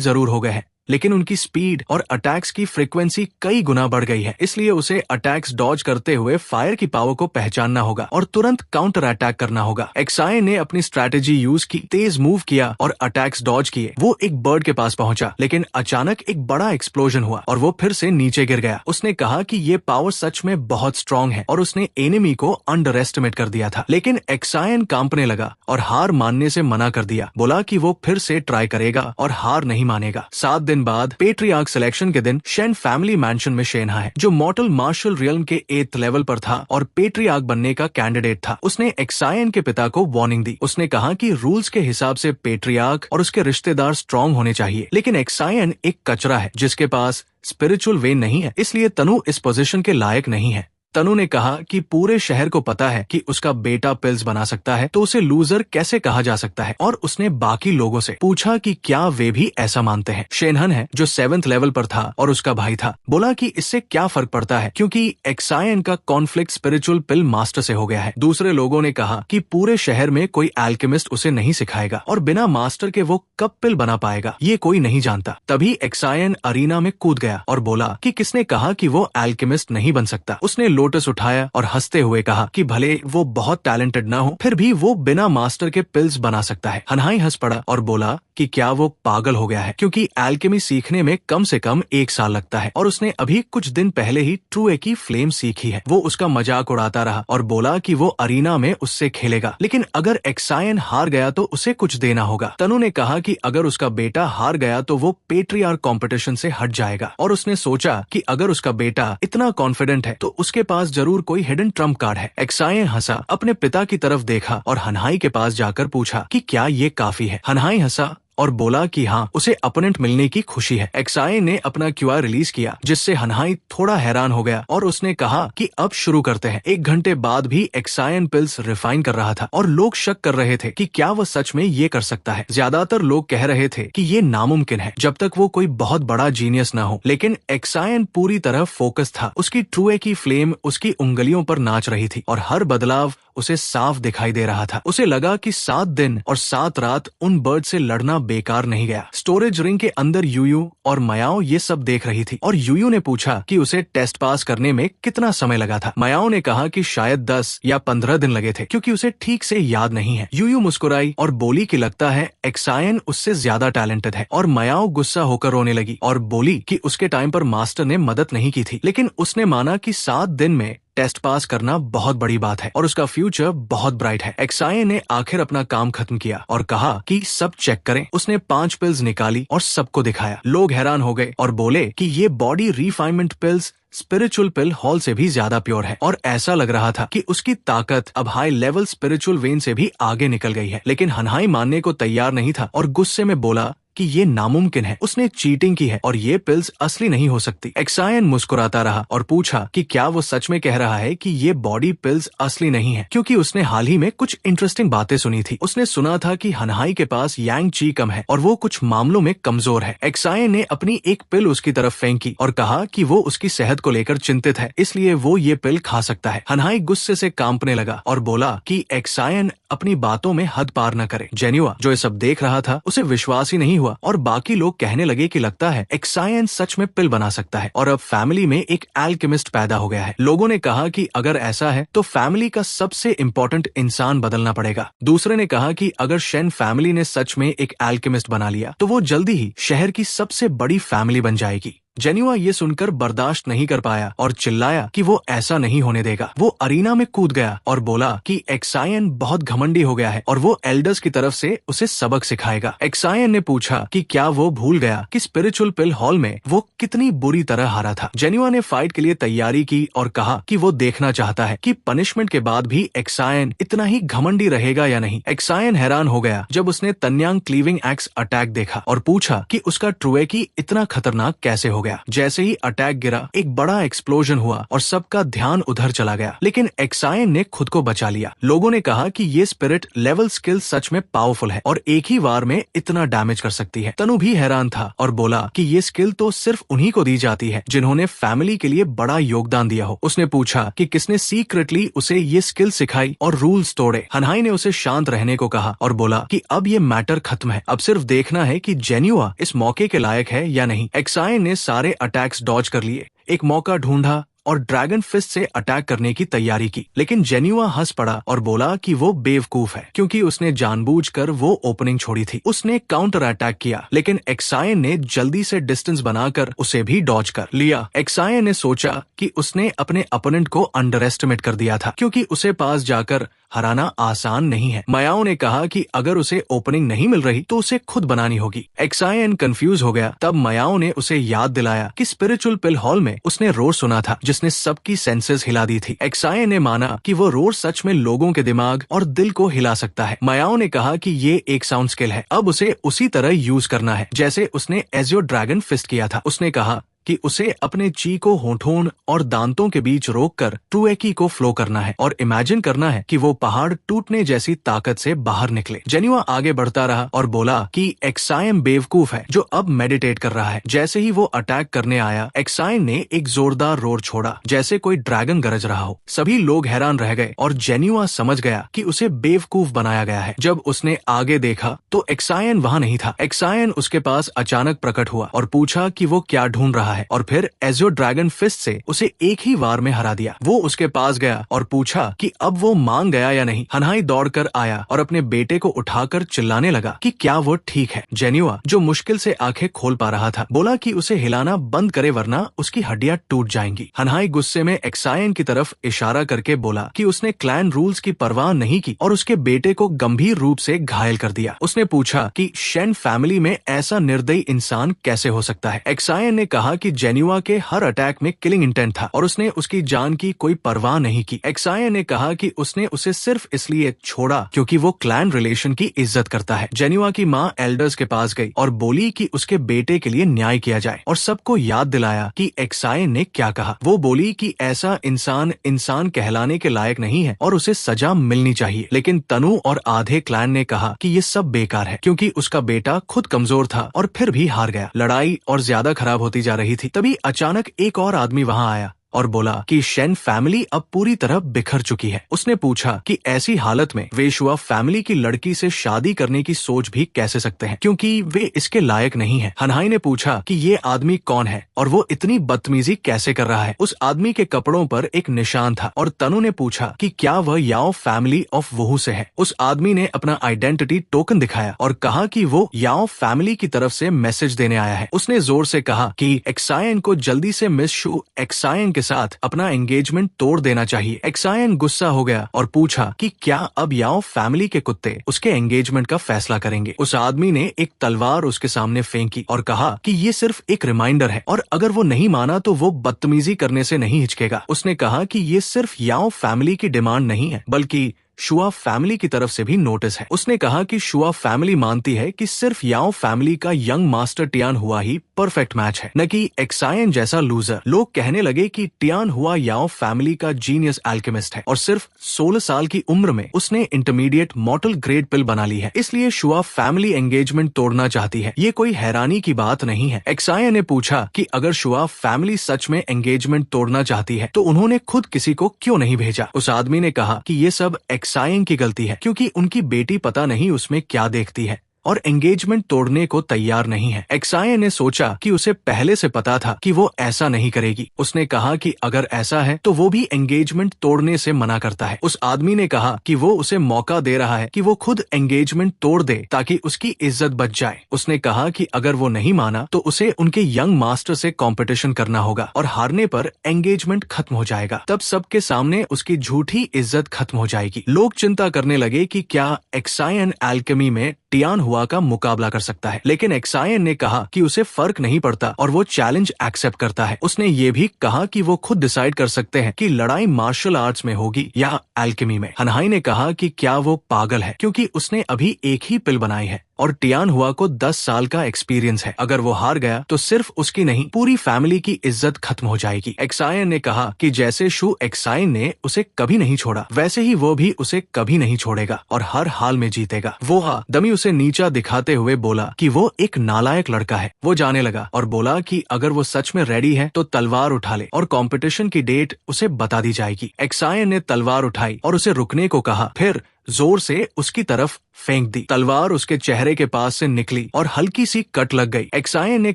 जरूर हो गए हैं, लेकिन उनकी स्पीड और अटैक्स की फ्रीक्वेंसी कई गुना बढ़ गई है, इसलिए उसे अटैक्स डॉज करते हुए फायर की पावर को पहचानना होगा और तुरंत काउंटर अटैक करना होगा। एक्सायन ने अपनी स्ट्रैटेजी यूज की, तेज मूव किया और अटैक्स डॉज किए। वो एक बर्ड के पास पहुंचा, लेकिन अचानक एक बड़ा एक्सप्लोजन हुआ और वो फिर से नीचे गिर गया। उसने कहा कि ये पावर सच में बहुत स्ट्रांग है और उसने एनिमी को अंडर एस्टिमेट कर दिया था। लेकिन एक्सायन कांपने लगा और हार मानने से मना कर दिया। बोला कि वो फिर से ट्राई करेगा और हार नहीं मानेगा। 7 दिन बाद पेट्रियार्क सिलेक्शन के दिन शेन फैमिली मैंशन में शेनहा है, जो मॉर्टल मार्शल रियल्म के 8th लेवल पर था और पेट्रियार्क बनने का कैंडिडेट था। उसने एक्सायन के पिता को वार्निंग दी। उसने कहा कि रूल्स के हिसाब से पेट्रियार्क और उसके रिश्तेदार स्ट्रांग होने चाहिए, लेकिन एक्सायन एक कचरा है जिसके पास स्पिरिचुअल वेन नहीं है, इसलिए तनु इस पोजीशन के लायक नहीं है। तनु ने कहा कि पूरे शहर को पता है कि उसका बेटा पिल्स बना सकता है, तो उसे लूजर कैसे कहा जा सकता है। और उसने बाकी लोगों से पूछा कि क्या वे भी ऐसा मानते हैं। शेनहन है जो 7th लेवल पर था और उसका भाई था, बोला कि इससे क्या फर्क पड़ता है, क्योंकि एक्सायन का कॉन्फ्लिक्ट स्पिरिचुअल पिल मास्टर से हो गया है। दूसरे लोगों ने कहा कि पूरे शहर में कोई एल्केमिस्ट उसे नहीं सिखाएगा और बिना मास्टर के वो कब पिल बना पाएगा ये कोई नहीं जानता। तभी एक्सायन अरीना में कूद गया और बोला कि किसने कहा कि वो एल्केमिस्ट नहीं बन सकता। उसने लोटस उठाया और हंसते हुए कहा कि भले वो बहुत टैलेंटेड ना हो, फिर भी वो बिना मास्टर के पिल्स बना सकता है। हनहाई हंस पड़ा और बोला कि क्या वो पागल हो गया है, क्योंकि एल्केमी सीखने में कम से कम 1 साल लगता है और उसने अभी कुछ दिन पहले ही ट्रुए की फ्लेम सीखी है। वो उसका मजाक उड़ाता रहा और बोला कि वो अरीना में उससे खेलेगा, लेकिन अगर एक्सायन हार गया तो उसे कुछ देना होगा। तनु ने कहा कि अगर उसका बेटा हार गया तो वो पेट्रियार्क कंपटीशन से हट जाएगा और उसने सोचा कि अगर उसका बेटा इतना कॉन्फिडेंट है तो उसके पास जरूर कोई हिडन ट्रम्प कार्ड है। एक्सायन हंसा, अपने पिता की तरफ देखा और हनहाई के पास जाकर पूछा कि क्या ये काफी है। हनहाई हंसा और बोला कि हाँ, उसे अपोनेंट मिलने की खुशी है। एक्सायन ने अपना क्यूआर रिलीज किया, जिससे हनहाई थोड़ा हैरान हो गया और उसने कहा कि अब शुरू करते हैं। 1 घंटे बाद भी एक्सायन पिल्स रिफाइन कर रहा था और लोग शक कर रहे थे कि क्या वह सच में ये कर सकता है। ज्यादातर लोग कह रहे थे कि ये नामुमकिन है जब तक वो कोई बहुत बड़ा जीनियस न हो, लेकिन एक्सायन पूरी तरह फोकस था। उसकी ट्रुए की फ्लेम उसकी उंगलियों पर नाच रही थी और हर बदलाव उसे साफ दिखाई दे रहा था। उसे लगा कि 7 दिन और 7 रात उन बर्ड से लड़ना बेकार नहीं गया। स्टोरेज रिंग के अंदर यूयू और मयाओ ये सब देख रही थी और यूयू ने पूछा कि उसे टेस्ट पास करने में कितना समय लगा था। मयाओ ने कहा कि शायद 10 या 15 दिन लगे थे, क्योंकि उसे ठीक से याद नहीं है। यूयू मुस्कुराई और बोली कि लगता है एक्सायन उससे ज्यादा टैलेंटेड है। और मयाओ गुस्सा होकर रोने लगी और बोली कि उसके टाइम पर मास्टर ने मदद नहीं की थी, लेकिन उसने माना कि 7 दिन में टेस्ट पास करना बहुत बड़ी बात है और उसका फ्यूचर बहुत ब्राइट है। एक्सायन ने आखिर अपना काम खत्म किया और कहा कि सब चेक करें। उसने 5 पिल्स निकाली और सबको दिखाया। लोग हैरान हो गए और बोले कि ये बॉडी रिफाइनमेंट पिल्स स्पिरिचुअल पिल हॉल से भी ज्यादा प्योर है और ऐसा लग रहा था कि उसकी ताकत अब हाई लेवल स्पिरिचुअल वेन से भी आगे निकल गई है। लेकिन हनहाई मानने को तैयार नहीं था और गुस्से में बोला कि ये नामुमकिन है, उसने चीटिंग की है और ये पिल्स असली नहीं हो सकती। एक्सायन मुस्कुराता रहा और पूछा कि क्या वो सच में कह रहा है कि ये बॉडी पिल्स असली नहीं है, क्योंकि उसने हाल ही में कुछ इंटरेस्टिंग बातें सुनी थी। उसने सुना था कि हनहाई के पास यांग ची कम है और वो कुछ मामलों में कमजोर है। एक्सायन ने अपनी एक पिल उसकी तरफ फेंकी और कहा कि वो उसकी सेहत को लेकर चिंतित है, इसलिए वो ये पिल खा सकता है। हनहाई गुस्से से कांपने लगा और बोला कि एक्सायन अपनी बातों में हद पार न करे। जेन्युआ जो ये सब देख रहा था उसे विश्वास ही नहीं हुआ और बाकी लोग कहने लगे कि लगता है एक्सायन सच में पिल बना सकता है और अब फैमिली में एक एल्केमिस्ट पैदा हो गया है। लोगों ने कहा कि अगर ऐसा है तो फैमिली का सबसे इम्पोर्टेंट इंसान बदलना पड़ेगा। दूसरे ने कहा कि अगर शेन फैमिली ने सच में एक एल्केमिस्ट बना लिया तो वो जल्दी ही शहर की सबसे बड़ी फैमिली बन जाएगी। जेन्युआ ये सुनकर बर्दाश्त नहीं कर पाया और चिल्लाया कि वो ऐसा नहीं होने देगा। वो अरीना में कूद गया और बोला कि एक्सायन बहुत घमंडी हो गया है और वो एल्डर्स की तरफ से उसे सबक सिखाएगा। एक्सायन ने पूछा कि क्या वो भूल गया कि स्पिरिचुअल पिल हॉल में वो कितनी बुरी तरह हारा था। जेन्युआ ने फाइट के लिए तैयारी की और कहा कि वो देखना चाहता है कि पनिशमेंट के बाद भी एक्सायन इतना ही घमंडी रहेगा या नहीं। एक्सायन हैरान हो गया जब उसने तन्यांग क्लीविंग एक्स अटैक देखा और पूछा कि उसका ट्रुएकी इतना खतरनाक कैसे हो गया। जैसे ही अटैक गिरा एक बड़ा एक्सप्लोजन हुआ और सबका ध्यान उधर चला गया, लेकिन एक्सायन ने खुद को बचा लिया। लोगों ने कहा कि ये स्पिरिट लेवल स्किल सच में पावरफुल है और एक ही वार में इतना डैमेज कर सकती है। तनु भी हैरान था और बोला कि ये स्किल तो सिर्फ उन्हीं को दी जाती है जिन्होंने फैमिली के लिए बड़ा योगदान दिया हो। उसने पूछा कि किसने सीक्रेटली उसे ये स्किल सिखाई और रूल्स तोड़े। हनहाई ने उसे शांत रहने को कहा और बोला कि अब ये मैटर खत्म है, अब सिर्फ देखना है कि जेन्युआ इस मौके के लायक है या नहीं। एक्सायन ने सारे अटैक्स डॉज कर लिए, एक मौका ढूंढा और ड्रैगन फिस्ट से अटैक करने की तैयारी की, लेकिन जेन्युआ हंस पड़ा और बोला कि वो बेवकूफ है क्योंकि उसने जानबूझकर वो ओपनिंग छोड़ी थी। उसने काउंटर अटैक किया, लेकिन एक्सायन ने जल्दी से डिस्टेंस बनाकर उसे भी डॉज कर लिया। एक्सायन ने सोचा कि उसने अपने अपोनेंट को अंडर एस्टिमेट कर दिया था क्योंकि उसे पास जाकर हराना आसान नहीं है। मायाओ ने कहा कि अगर उसे ओपनिंग नहीं मिल रही तो उसे खुद बनानी होगी। एक्सायन कंफ्यूज हो गया। तब मायाओ ने उसे याद दिलाया कि स्पिरिचुअल पिल हॉल में उसने रोर सुना था जिसने सबकी सेंसेस हिला दी थी। एक्सायन ने माना कि वो रोर सच में लोगों के दिमाग और दिल को हिला सकता है। मायाओ ने कहा कि ये एक साउंड स्किल है, अब उसे उसी तरह यूज करना है जैसे उसने एजियो ड्रैगन फिस्ट किया था। उसने कहा कि उसे अपने ची को होठों और दांतों के बीच रोककर ट्रुएकी को फ्लो करना है और इमेजिन करना है कि वो पहाड़ टूटने जैसी ताकत से बाहर निकले। जेन्युआ आगे बढ़ता रहा और बोला कि एक्सायन बेवकूफ है जो अब मेडिटेट कर रहा है। जैसे ही वो अटैक करने आया, एक्सायन ने एक जोरदार रोर छोड़ा जैसे कोई ड्रैगन गरज रहा हो। सभी लोग हैरान रह गए और जेन्युआ समझ गया कि उसे बेवकूफ बनाया गया है। जब उसने आगे देखा तो एक्सायन वहाँ नहीं था। एक्सायन उसके पास अचानक प्रकट हुआ और पूछा कि वो क्या ढूंढ रहा है और फिर एजियो ड्रैगन फिस्ट से उसे एक ही वार में हरा दिया। वो उसके पास गया और पूछा कि अब वो मान गया या नहीं। हनहाई दौड़कर आया और अपने बेटे को उठाकर चिल्लाने लगा कि क्या वो ठीक है। जेन्युआ जो मुश्किल से आंखें खोल पा रहा था बोला कि उसे हिलाना बंद करे वरना उसकी हड्डियां टूट जाएंगी। हनहाई गुस्से में एक्सायन की तरफ इशारा करके बोला कि उसने क्लैन रूल्स की परवाह नहीं की और उसके बेटे को गंभीर रूप से घायल कर दिया। उसने पूछा कि शेन फैमिली में ऐसा निर्दयी इंसान कैसे हो सकता है। एक्सायन ने कहा कि जेन्युआ के हर अटैक में किलिंग इंटेंट था और उसने उसकी जान की कोई परवाह नहीं की। एक्सायन ने कहा कि उसने उसे सिर्फ इसलिए छोड़ा क्योंकि वो क्लैन रिलेशन की इज्जत करता है। जेन्युआ की माँ एल्डर्स के पास गई और बोली कि उसके बेटे के लिए न्याय किया जाए और सबको याद दिलाया कि एक्सायन ने क्या कहा। वो बोली कि ऐसा इंसान कहलाने के लायक नहीं है और उसे सजा मिलनी चाहिए, लेकिन तनु और आधे क्लैन ने कहा कि ये सब बेकार है क्योंकि उसका बेटा खुद कमजोर था और फिर भी हार गया। लड़ाई और ज्यादा खराब होती जा रही थी। तभी अचानक एक और आदमी वहां आया और बोला कि शेन फैमिली अब पूरी तरह बिखर चुकी है। उसने पूछा कि ऐसी हालत में वे शुआ फैमिली की लड़की से शादी करने की सोच भी कैसे सकते हैं क्योंकि वे इसके लायक नहीं है। हनहाई ने पूछा कि ये आदमी कौन है और वो इतनी बदतमीजी कैसे कर रहा है। उस आदमी के कपड़ों पर एक निशान था और तनु ने पूछा कि क्या वह याओ फैमिली ऑफ वुहू से है। उस आदमी ने अपना आइडेंटिटी टोकन दिखाया और कहा कि वो याओ फैमिली की तरफ से मैसेज देने आया है। उसने जोर से कहा कि एक्सायन को जल्दी से मिस शू एक्सायन के साथ अपना एंगेजमेंट तोड़ देना चाहिए। एक्सायन गुस्सा हो गया और पूछा कि क्या अब याओ फैमिली के कुत्ते उसके एंगेजमेंट का फैसला करेंगे। उस आदमी ने एक तलवार उसके सामने फेंकी और कहा कि ये सिर्फ एक रिमाइंडर है और अगर वो नहीं माना तो वो बदतमीजी करने से नहीं हिचकेगा। उसने कहा कि ये सिर्फ याओ फैमिली की डिमांड नहीं है बल्कि शुआ फैमिली की तरफ से भी नोटिस है। उसने कहा कि शुआ फैमिली मानती है कि सिर्फ याओ फैमिली का यंग मास्टर टियान हुआ ही परफेक्ट मैच है, न कि एक्सायन जैसा लूजर। लोग कहने लगे कि टियान हुआ याओ फैमिली का जीनियस एल्केमिस्ट है और सिर्फ 16 साल की उम्र में उसने इंटरमीडिएट मॉर्टल ग्रेड पिल बना ली है, इसलिए शुआ फैमिली एंगेजमेंट तोड़ना चाहती है। ये कोई हैरानी की बात नहीं है। एक्सायन ने पूछा कि अगर शुआ फैमिली सच में एंगेजमेंट तोड़ना चाहती है तो उन्होंने खुद किसी को क्यों नहीं भेजा। उस आदमी ने कहा कि ये सब एक्सायन की गलती है, क्योंकि उनकी बेटी पता नहीं उसमें क्या देखती है और एंगेजमेंट तोड़ने को तैयार नहीं है। एक्सायन ने सोचा कि उसे पहले से पता था कि वो ऐसा नहीं करेगी। उसने कहा कि अगर ऐसा है तो वो भी एंगेजमेंट तोड़ने से मना करता है। उस आदमी ने कहा कि वो उसे मौका दे रहा है कि वो खुद एंगेजमेंट तोड़ दे ताकि उसकी इज्जत बच जाए। उसने कहा कि अगर वो नहीं माना तो उसे उनके यंग मास्टर से कंपटीशन करना होगा और हारने पर एंगेजमेंट खत्म हो जाएगा। तब सबके सामने उसकी झूठी इज्जत खत्म हो जाएगी। लोग चिंता करने लगे कि क्या एक्सायन एल्केमी में टियान हुआ का मुकाबला कर सकता है, लेकिन एक्सायन ने कहा कि उसे फर्क नहीं पड़ता और वो चैलेंज एक्सेप्ट करता है। उसने ये भी कहा कि वो खुद डिसाइड कर सकते हैं कि लड़ाई मार्शल आर्ट्स में होगी या एल्केमी में। हनहाई ने कहा कि क्या वो पागल है, क्योंकि उसने अभी एक ही पिल बनाई है और टियान हुआ को 10 साल का एक्सपीरियंस है। अगर वो हार गया तो सिर्फ उसकी नहीं पूरी फैमिली की इज्जत खत्म हो जाएगी। एक्सायन ने कहा कि जैसे शू एक्सायन ने उसे कभी नहीं छोड़ा, वैसे ही वो भी उसे कभी नहीं छोड़ेगा और हर हाल में जीतेगा। वो दमी उसे नीचा दिखाते हुए बोला कि वो एक नालायक लड़का है। वो जाने लगा और बोला कि अगर वो सच में रेडी है तो तलवार उठा ले और कंपटीशन की डेट उसे बता दी जाएगी। एक्सायन ने तलवार उठाई और उसे रुकने को कहा, फिर जोर से उसकी तरफ फेंक दी। तलवार उसके चेहरे के पास से निकली और हल्की सी कट लग गई। एक्सायन ने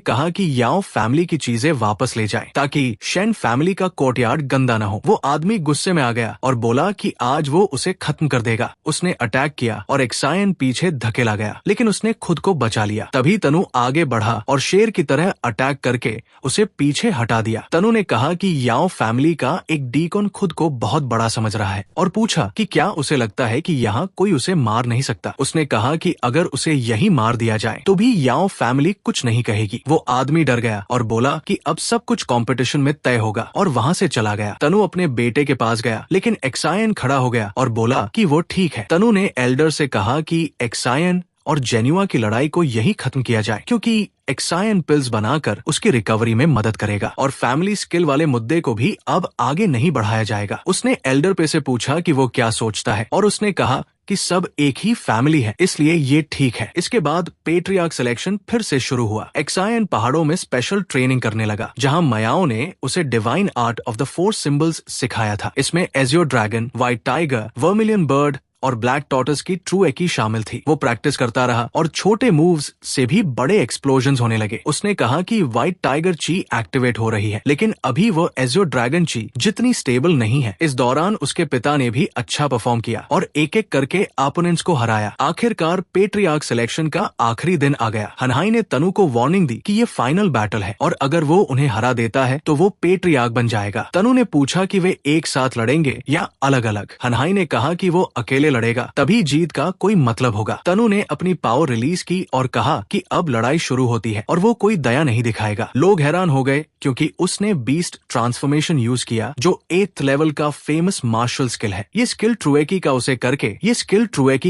कहा कि याओ फैमिली की चीजें वापस ले जाए ताकि शेन फैमिली का कोर्टयार्ड गंदा न हो। वो आदमी गुस्से में आ गया और बोला कि आज वो उसे खत्म कर देगा। उसने अटैक किया और एक्सायन पीछे धकेला गया, लेकिन उसने खुद को बचा लिया। तभी तनु आगे बढ़ा और शेर की तरह अटैक करके उसे पीछे हटा दिया। तनु ने कहा कि याओ फैमिली का एक डीकॉन खुद को बहुत बड़ा समझ रहा है और पूछा कि क्या उसे लगता है कि यहाँ कोई उसे मार नहीं सकता। उसने कहा कि अगर उसे यही मार दिया जाए तो भी याओ फैमिली कुछ नहीं कहेगी। वो आदमी डर गया और बोला कि अब सब कुछ कंपटीशन में तय होगा और वहाँ से चला गया। तनु अपने बेटे के पास गया, लेकिन एक्सायन खड़ा हो गया और बोला कि वो ठीक है। तनु ने एल्डर से कहा कि एक्सायन और जेन्युआ की लड़ाई को यही खत्म किया जाए, क्योंकि एक्सायन पिल्स बनाकर उसकी रिकवरी में मदद करेगा और फैमिली स्किल वाले मुद्दे को भी अब आगे नहीं बढ़ाया जाएगा। उसने एल्डर पे से पूछा कि वो क्या सोचता है और उसने कहा कि सब एक ही फैमिली है, इसलिए ये ठीक है। इसके बाद पेट्रियार्क सिलेक्शन फिर से शुरू हुआ। एक्सायन पहाड़ों में स्पेशल ट्रेनिंग करने लगा, जहां मायाओ ने उसे divine art of the 4 symbols सिखाया था। इसमें AJIO dragon, white tiger, vermilion bird और ब्लैक टॉर्टस की ट्रू एकी शामिल थी। वो प्रैक्टिस करता रहा और छोटे मूव्स से भी बड़े एक्सप्लोजन्स होने लगे। उसने कहा कि व्हाइट टाइगर ची एक्टिवेट हो रही है, लेकिन अभी वो एजियो ड्रैगन ची जितनी स्टेबल नहीं है। इस दौरान उसके पिता ने भी अच्छा परफॉर्म किया और एक एक करके ओपोनेंट्स को हराया। आखिरकार पेट्रियार्क सिलेक्शन का आखिरी दिन आ गया। हनहाई ने तनु को वार्निंग दी कि ये फाइनल बैटल है और अगर वो उन्हें हरा देता है तो वो पेट्रियार्क बन जाएगा। तनु ने पूछा कि वे एक साथ लड़ेंगे या अलग अलग। हनहाई ने कहा कि वो अकेले लड़ेगा, तभी जीत का कोई मतलब होगा। तनु ने अपनी पावर रिलीज की और कहा कि अब लड़ाई शुरू होती है और वो कोई दया नहीं दिखाएगा। लोग हैरान हो गए क्योंकि उसने बीस्ट ट्रांसफॉर्मेशन यूज किया, जो 8th लेवल का फेमस मार्शल स्किल है। ये स्किल ट्रुएकी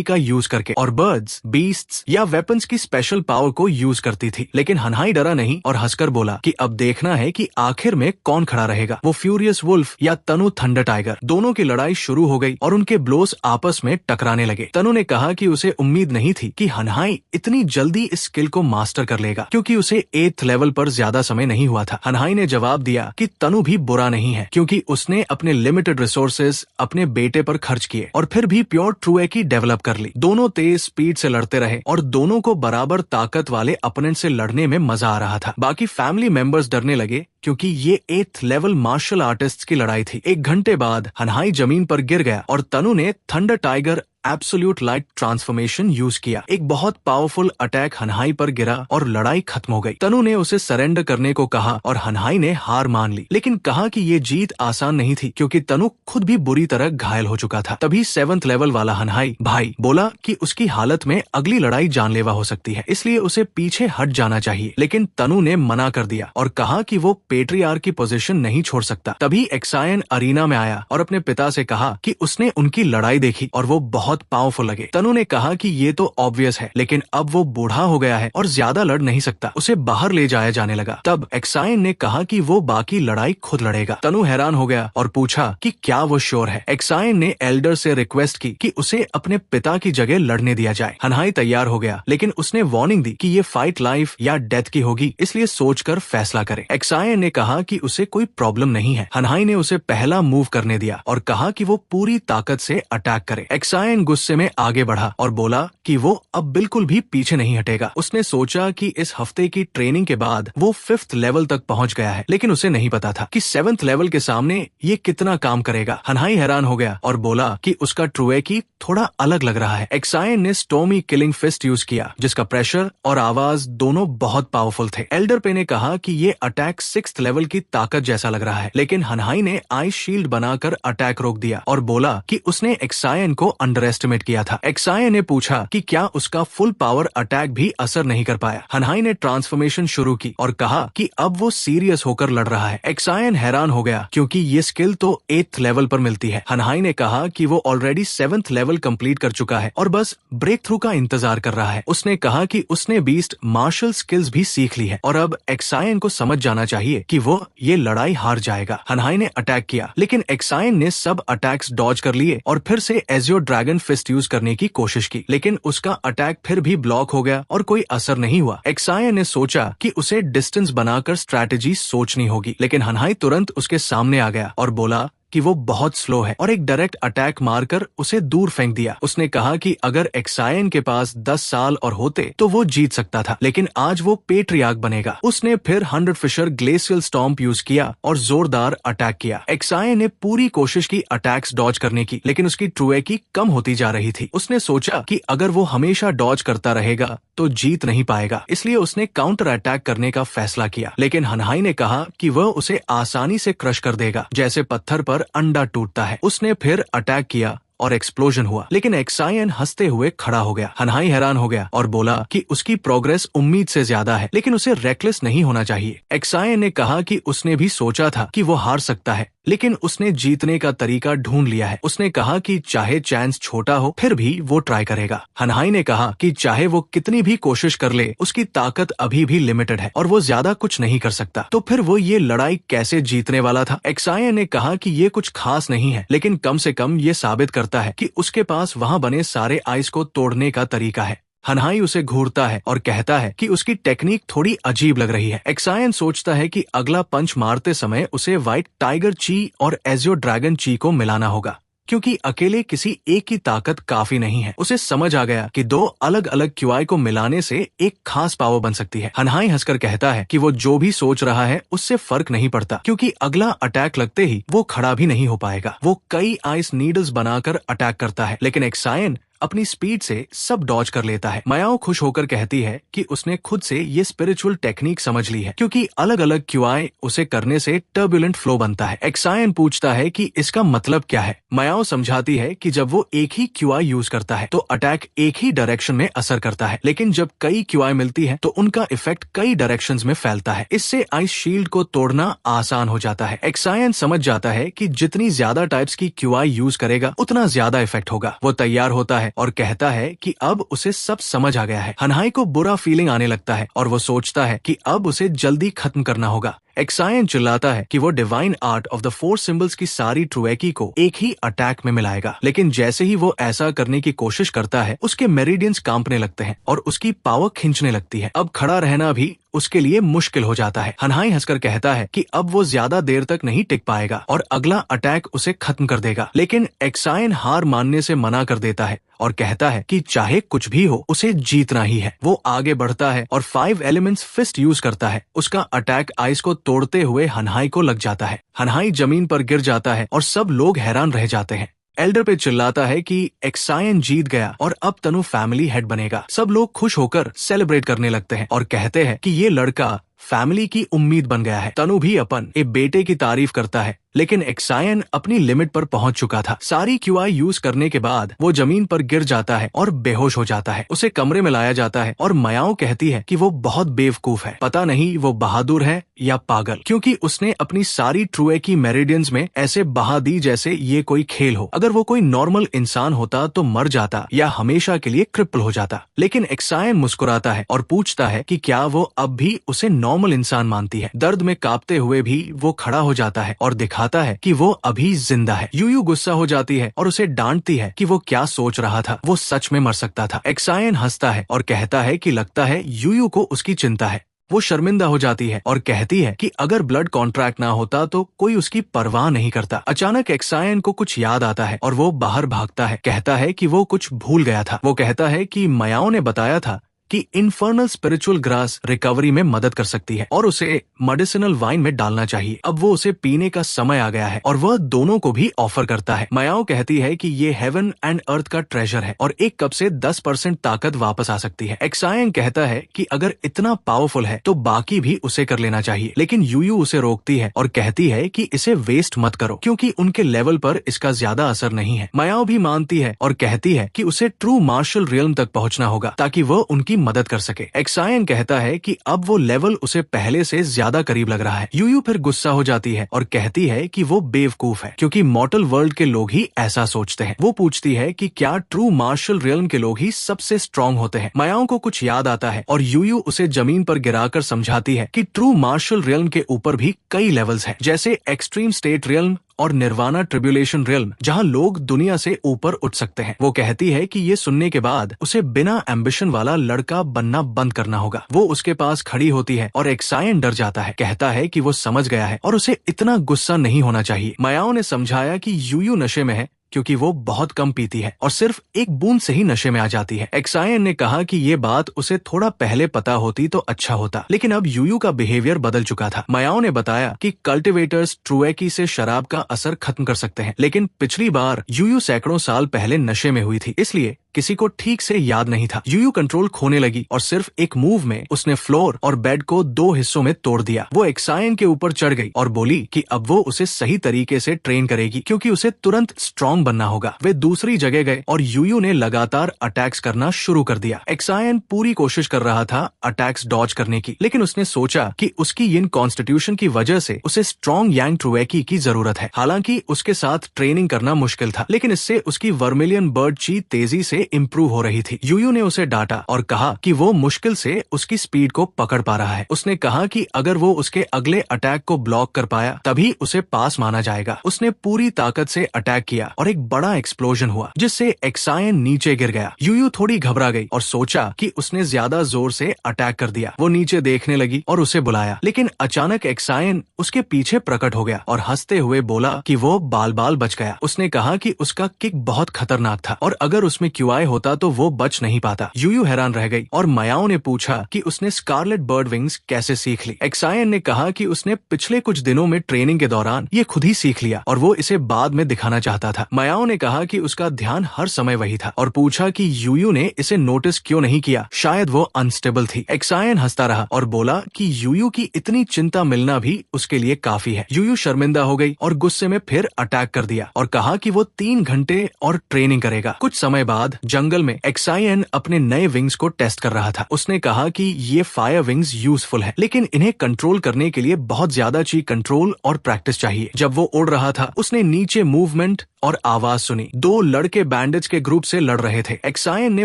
का यूज करके और बर्ड्स, बीस्ट्स या वेपन्स की स्पेशल पावर को यूज करती थी। लेकिन हनहाई डरा नहीं और हंसकर बोला कि अब देखना है कि आखिर में कौन खड़ा रहेगा, वो फ्यूरियस वुल्फ या तनु थंडर टाइगर। दोनों की लड़ाई शुरू हो गई और उनके ब्लोस आपस में टकराने लगे। तनु ने कहा कि उसे उम्मीद नहीं थी कि हनहाई इतनी जल्दी इस स्किल को मास्टर कर लेगा, क्योंकि उसे 8th लेवल पर ज्यादा समय नहीं हुआ था। हनहाई ने जवाब दिया कि तनु भी बुरा नहीं है, क्योंकि उसने अपने लिमिटेड रिसोर्सेज अपने बेटे पर खर्च किए और फिर भी प्योर ट्रुएकी डेवलप कर ली। दोनों तेज स्पीड से लड़ते रहे और दोनों को बराबर ताकत वाले अपोनेंट से लड़ने में मजा आ रहा था। बाकी फैमिली मेंबर्स डरने लगे क्योंकि ये 8th लेवल मार्शल आर्टिस्ट की लड़ाई थी। 1 घंटे बाद हनहाई जमीन पर गिर गया और तनु ने thunder tiger absolute light transformation use किया। एक बहुत पावरफुल अटैक हनहाई पर गिरा और लड़ाई खत्म हो गई। तनु ने उसे सरेंडर करने को कहा और हनहाई ने हार मान ली, लेकिन कहा कि ये जीत आसान नहीं थी क्योंकि तनु खुद भी बुरी तरह घायल हो चुका था। तभी 7th लेवल वाला हनहाई भाई बोला कि उसकी हालत में अगली लड़ाई जानलेवा हो सकती है, इसलिए उसे पीछे हट जाना चाहिए। लेकिन तनु ने मना कर दिया और कहा कि वो पेट्रियार की पोजीशन नहीं छोड़ सकता। तभी एक्सायन अरीना में आया और अपने पिता से कहा कि उसने उनकी लड़ाई देखी और वो बहुत पावरफुल लगे। तनु ने कहा कि ये तो ऑब्वियस है, लेकिन अब वो बूढ़ा हो गया है और ज्यादा लड़ नहीं सकता, उसे बाहर ले जाया जाने लगा। तब एक्सायन ने कहा कि वो बाकी लड़ाई खुद लड़ेगा। तनु हैरान हो गया और पूछा कि क्या वो श्योर है। एक्सायन ने एल्डर से रिक्वेस्ट की कि उसे अपने पिता की जगह लड़ने दिया जाए। हनहाई तैयार हो गया, लेकिन उसने वार्निंग दी कि ये फाइट लाइफ या डेथ की होगी, इसलिए सोचकर फैसला करे। एक्सायन ने कहा कि उसे कोई प्रॉब्लम नहीं है। हनहाई ने उसे पहला मूव करने दिया और कहा कि वो पूरी ताकत से अटैक करे। एक्सायन गुस्से में आगे बढ़ा और बोला कि वो अब बिल्कुल भी पीछे नहीं हटेगा। उसने सोचा कि इस हफ्ते की ट्रेनिंग के बाद वो 5th लेवल तक पहुंच गया है, लेकिन उसे नहीं पता था कि 7th लेवल के सामने ये कितना काम करेगा। हनहाई हैरान हो गया और बोला कि उसका ट्रुएकी थोड़ा अलग लग रहा है। एक्सायन ने स्टॉर्मी किलिंग फिस्ट यूज किया, जिसका प्रेशर और आवाज दोनों बहुत पावरफुल थे। एल्डर पे ने कहा कि ये अटैक 6th लेवल की ताकत जैसा लग रहा है, लेकिन हनहाई ने आइस शील्ड बनाकर अटैक रोक दिया और बोला कि उसने एक्सायन को अंडर एस्टिमेट किया था। एक्सायन ने पूछा कि क्या उसका फुल पावर अटैक भी असर नहीं कर पाया। हनहाई ने ट्रांसफॉर्मेशन शुरू की और कहा कि अब वो सीरियस होकर लड़ रहा है। एक्सायन हैरान हो गया क्योंकि ये स्किल तो 8th लेवल पर मिलती है। हनहाई ने कहा कि वो ऑलरेडी 7th लेवल कंप्लीट कर चुका है और बस ब्रेक थ्रू का इंतजार कर रहा है। उसने कहा कि उसने बीस्ट मार्शल स्किल्स भी सीख ली है और अब एक्सायन को समझ जाना चाहिए कि वो ये लड़ाई हार जाएगा। हनहाई ने अटैक किया, लेकिन एक्सायन ने सब अटैक्स डॉज कर लिए और फिर से एजियो ड्रैगन फिस्ट यूज करने की कोशिश की, लेकिन उसका अटैक फिर भी ब्लॉक हो गया और कोई असर नहीं हुआ। एक्सायन ने सोचा कि उसे डिस्टेंस बनाकर स्ट्रैटेजी सोचनी होगी, लेकिन हनहाई तुरंत उसके सामने आ गया और बोला कि वो बहुत स्लो है और एक डायरेक्ट अटैक मारकर उसे दूर फेंक दिया। उसने कहा कि अगर एक्सायन के पास 10 साल और होते तो वो जीत सकता था, लेकिन आज वो पेट्रियार्क बनेगा। उसने फिर 100 फिशर ग्लेशियल स्टॉम्प यूज किया और जोरदार अटैक किया। एक्सायन ने पूरी कोशिश की अटैक्स डॉज करने की, लेकिन उसकी ट्रुएकी कम होती जा रही थी। उसने सोचा कि अगर वो हमेशा डॉज करता रहेगा तो जीत नहीं पाएगा, इसलिए उसने काउंटर अटैक करने का फैसला किया। लेकिन हनहाई ने कहा कि वह उसे आसानी से क्रश कर देगा, जैसे पत्थर पर अंडा टूटता है। उसने फिर अटैक किया और एक्सप्लोजन हुआ, लेकिन एक्सायन हंसते हुए खड़ा हो गया। हनहाई हैरान हो गया और बोला कि उसकी प्रोग्रेस उम्मीद से ज्यादा है, लेकिन उसे रेकलेस नहीं होना चाहिए। एक्सायन ने कहा कि उसने भी सोचा था कि वो हार सकता है, लेकिन उसने जीतने का तरीका ढूंढ लिया है। उसने कहा कि चाहे चांस छोटा हो फिर भी वो ट्राई करेगा। हनहाई ने कहा कि चाहे वो कितनी भी कोशिश कर ले, उसकी ताकत अभी भी लिमिटेड है और वो ज्यादा कुछ नहीं कर सकता। तो फिर वो ये लड़ाई कैसे जीतने वाला था? एक्सायन ने कहा कि ये कुछ खास नहीं है, लेकिन कम से कम ये साबित करता है कि उसके पास वहाँ बने सारे आइस को तोड़ने का तरीका है। हनहाई उसे घूरता है और कहता है कि उसकी टेक्निक थोड़ी अजीब लग रही है। एक्सायन सोचता है कि अगला पंच मारते समय उसे व्हाइट टाइगर ची और एजियो ड्रैगन ची को मिलाना होगा, क्योंकि अकेले किसी एक की ताकत काफी नहीं है। उसे समझ आ गया कि 2 अलग अलग क्यूआई को मिलाने से एक खास पावर बन सकती है। हनहाई हंसकर कहता है कि वो जो भी सोच रहा है उससे फर्क नहीं पड़ता, क्योंकि अगला अटैक लगते ही वो खड़ा भी नहीं हो पाएगा। वो कई आइस नीडल्स बनाकर अटैक करता है, लेकिन एक्सायन अपनी स्पीड से सब डॉज कर लेता है। मायाओ खुश होकर कहती है कि उसने खुद से ये स्पिरिचुअल टेक्निक समझ ली है, क्योंकि अलग अलग क्यूआई उसे करने से टर्बुलेंट फ्लो बनता है। एक्सायन पूछता है कि इसका मतलब क्या है। मायाओ समझाती है कि जब वो एक ही क्यूआई यूज करता है तो अटैक एक ही डायरेक्शन में असर करता है, लेकिन जब कई क्यूआई मिलती है तो उनका इफेक्ट कई डायरेक्शंस में फैलता है। इससे आइस शील्ड को तोड़ना आसान हो जाता है। एक्सायन समझ जाता है कि जितनी ज्यादा टाइप्स की क्यूआई यूज करेगा उतना ज्यादा इफेक्ट होगा। वो तैयार होता है और कहता है कि अब उसे सब समझ आ गया है। हनहाई को बुरा फीलिंग आने लगता है और वो सोचता है कि अब उसे जल्दी खत्म करना होगा। एक्सायन चिल्लाता है कि वो divine art of the 4 symbols की सारी ट्रुएकी को एक ही अटैक में मिलाएगा, लेकिन जैसे ही वो ऐसा करने की कोशिश करता है उसके मेरिडियंस कांपने लगते हैं और उसकी पावर खींचने लगती है। अब खड़ा रहना भी उसके लिए मुश्किल हो जाता है। हनहाई हंसकर कहता है कि अब वो ज्यादा देर तक नहीं टिक पाएगा और अगला अटैक उसे खत्म कर देगा, लेकिन एक्सायन हार मानने से मना कर देता है और कहता है कि चाहे कुछ भी हो उसे जीतना ही है। वो आगे बढ़ता है और 5 एलिमेंट्स फिस्ट यूज करता है। उसका अटैक आइस को तोड़ते हुए हनहाई को लग जाता है। हनहाई जमीन पर गिर जाता है और सब लोग हैरान रह जाते हैं। एल्डर पे चिल्लाता है कि एक्सायन जीत गया और अब तनु फैमिली हेड बनेगा। सब लोग खुश होकर सेलिब्रेट करने लगते हैं और कहते हैं कि ये लड़का फैमिली की उम्मीद बन गया है। तनु भी अपन एक बेटे की तारीफ करता है, लेकिन एक्सायन अपनी लिमिट पर पहुंच चुका था। सारी क्यूआई यूज करने के बाद वो जमीन पर गिर जाता है और बेहोश हो जाता है। उसे कमरे में लाया जाता है और मयाओ कहती है कि वो बहुत बेवकूफ है, पता नहीं वो बहादुर है या पागल, क्योंकि उसने अपनी सारी ट्रूए की मेरिडियंस में ऐसे बहा दी जैसे ये कोई खेल हो। अगर वो कोई नॉर्मल इंसान होता तो मर जाता या हमेशा के लिए क्रिपल हो जाता। लेकिन एक्सायन मुस्कुराता है और पूछता है कि क्या वो अब भी उसे नॉर्मल इंसान मानती है। दर्द में कांपते हुए भी वो खड़ा हो जाता है और दिखाता है कि वो अभी जिंदा है। यूयू गुस्सा हो जाती है और उसे डांटती है कि वो क्या सोच रहा था, वो सच में मर सकता था। एक्सायन हंसता है और कहता है कि लगता है यूयू को उसकी चिंता है। वो शर्मिंदा हो जाती है और कहती है कि अगर ब्लड कॉन्ट्रैक्ट ना होता तो कोई उसकी परवाह नहीं करता। अचानक एक्सायन को कुछ याद आता है और वो बाहर भागता है, कहता है कि वो कुछ भूल गया था। वो कहता है कि मयाओ ने बताया था कि इन्फर्नल स्पिरिचुअल ग्रास रिकवरी में मदद कर सकती है और उसे मेडिसिनल वाइन में डालना चाहिए। अब वो उसे पीने का समय आ गया है और वह दोनों को भी ऑफर करता है। मयाओ कहती है कि ये हेवन एंड अर्थ का ट्रेजर है और एक कप से 10% ताकत वापस आ सकती है। एक्सायन कहता है कि अगर इतना पावरफुल है तो बाकी भी उसे कर लेना चाहिए, लेकिन यूयू उसे रोकती है और कहती है कि इसे वेस्ट मत करो क्योंकि उनके लेवल पर इसका ज्यादा असर नहीं है। मयाओ भी मानती है और कहती है कि उसे ट्रू मार्शल रियल्म तक पहुंचना होगा ताकि वह उनकी मदद कर सके। एक्सायन कहता है कि अब वो लेवल उसे पहले से ज्यादा करीब लग रहा है। यूयू फिर गुस्सा हो जाती है और कहती है कि वो बेवकूफ है क्योंकि मॉर्टल वर्ल्ड के लोग ही ऐसा सोचते हैं। वो पूछती है कि क्या ट्रू मार्शल रियल्म के लोग ही सबसे स्ट्रांग होते हैं। मयाओ को कुछ याद आता है और यूयू उसे जमीन पर गिराकर समझाती है कि ट्रू मार्शल रियल्म के ऊपर भी कई लेवल्स हैं, जैसे एक्सट्रीम स्टेट रियल्म और निर्वाणा ट्रिब्यूलेशन रियल्म, जहां लोग दुनिया से ऊपर उठ सकते हैं। वो कहती है कि ये सुनने के बाद उसे बिना एम्बिशन वाला लड़का बनना बंद करना होगा। वो उसके पास खड़ी होती है और एक्सायन डर जाता है, कहता है कि वो समझ गया है और उसे इतना गुस्सा नहीं होना चाहिए। मयाओ ने समझाया कि यूयू नशे में है क्योंकि वो बहुत कम पीती है और सिर्फ एक बूंद से ही नशे में आ जाती है। एक्सायन ने कहा कि ये बात उसे थोड़ा पहले पता होती तो अच्छा होता, लेकिन अब यूयू का बिहेवियर बदल चुका था। मयाओ ने बताया कि कल्टिवेटर्स ट्रूएकी से शराब का असर खत्म कर सकते हैं, लेकिन पिछली बार यूयू सैकड़ों साल पहले नशे में हुई थी, इसलिए किसी को ठीक से याद नहीं था। यूयू कंट्रोल खोने लगी और सिर्फ एक मूव में उसने फ्लोर और बेड को 2 हिस्सों में तोड़ दिया। वो एक्सायन के ऊपर चढ़ गई और बोली कि अब वो उसे सही तरीके से ट्रेन करेगी क्योंकि उसे तुरंत स्ट्रॉन्ग बनना होगा। वे दूसरी जगह गए और यूयू ने लगातार अटैक्स करना शुरू कर दिया। एक्सायन पूरी कोशिश कर रहा था अटैक्स डॉज करने की, लेकिन उसने सोचा कि उसकी यिन कॉन्स्टिट्यूशन की वजह से उसे स्ट्रॉन्ग यांग ट्रूएकी की जरूरत है। हालांकि उसके साथ ट्रेनिंग करना मुश्किल था, लेकिन इससे उसकी वर्मिलियन बर्ड ची तेजी से इम्प्रूव हो रही थी। यूयू ने उसे डांटा और कहा कि वो मुश्किल से उसकी स्पीड को पकड़ पा रहा है। उसने कहा कि अगर वो उसके अगले अटैक को ब्लॉक कर पाया तभी उसे पास माना जाएगा। उसने पूरी ताकत से अटैक किया और एक बड़ा एक्सप्लोजन हुआ जिससे एक्सायन नीचे गिर गया। यूयू थोड़ी घबरा गई और सोचा कि उसने ज्यादा जोर से अटैक कर दिया। वो नीचे देखने लगी और उसे बुलाया, लेकिन अचानक एक्सायन उसके पीछे प्रकट हो गया और हंसते हुए बोला कि वो बाल बाल बच गया। उसने कहा कि उसका किक बहुत खतरनाक था और अगर उसमें क्यूआई होता तो वो बच नहीं पाता। यूयू हैरान रह गई और मयाओ ने पूछा कि उसने स्कारलेट बर्ड विंग्स कैसे सीख ली। एक्सायन ने कहा कि उसने पिछले कुछ दिनों में ट्रेनिंग के दौरान ये खुद ही सीख लिया और वो इसे बाद में दिखाना चाहता था। मयाओ ने कहा कि उसका ध्यान हर समय वही था और पूछा कि यूयू ने इसे नोटिस क्यों नहीं किया, शायद वो अनस्टेबल थी। एक्सायन हंसता रहा और बोला कि यूयू की इतनी चिंता मिलना भी उसके लिए काफी है। यूयू शर्मिंदा हो गई और गुस्से में फिर अटैक कर दिया और कहा कि वो 3 घंटे और ट्रेनिंग करेगा। कुछ समय बाद जंगल में एक्सायन अपने नए विंग्स को टेस्ट कर रहा था। उसने कहा कि ये फायर विंग्स यूजफुल है, लेकिन इन्हें कंट्रोल करने के लिए बहुत ज्यादा ची कंट्रोल और प्रैक्टिस चाहिए। जब वो उड़ रहा था उसने नीचे मूवमेंट और आवाज सुनी। 2 लड़के बैंडेज के ग्रुप से लड़ रहे थे। एक्सायन ने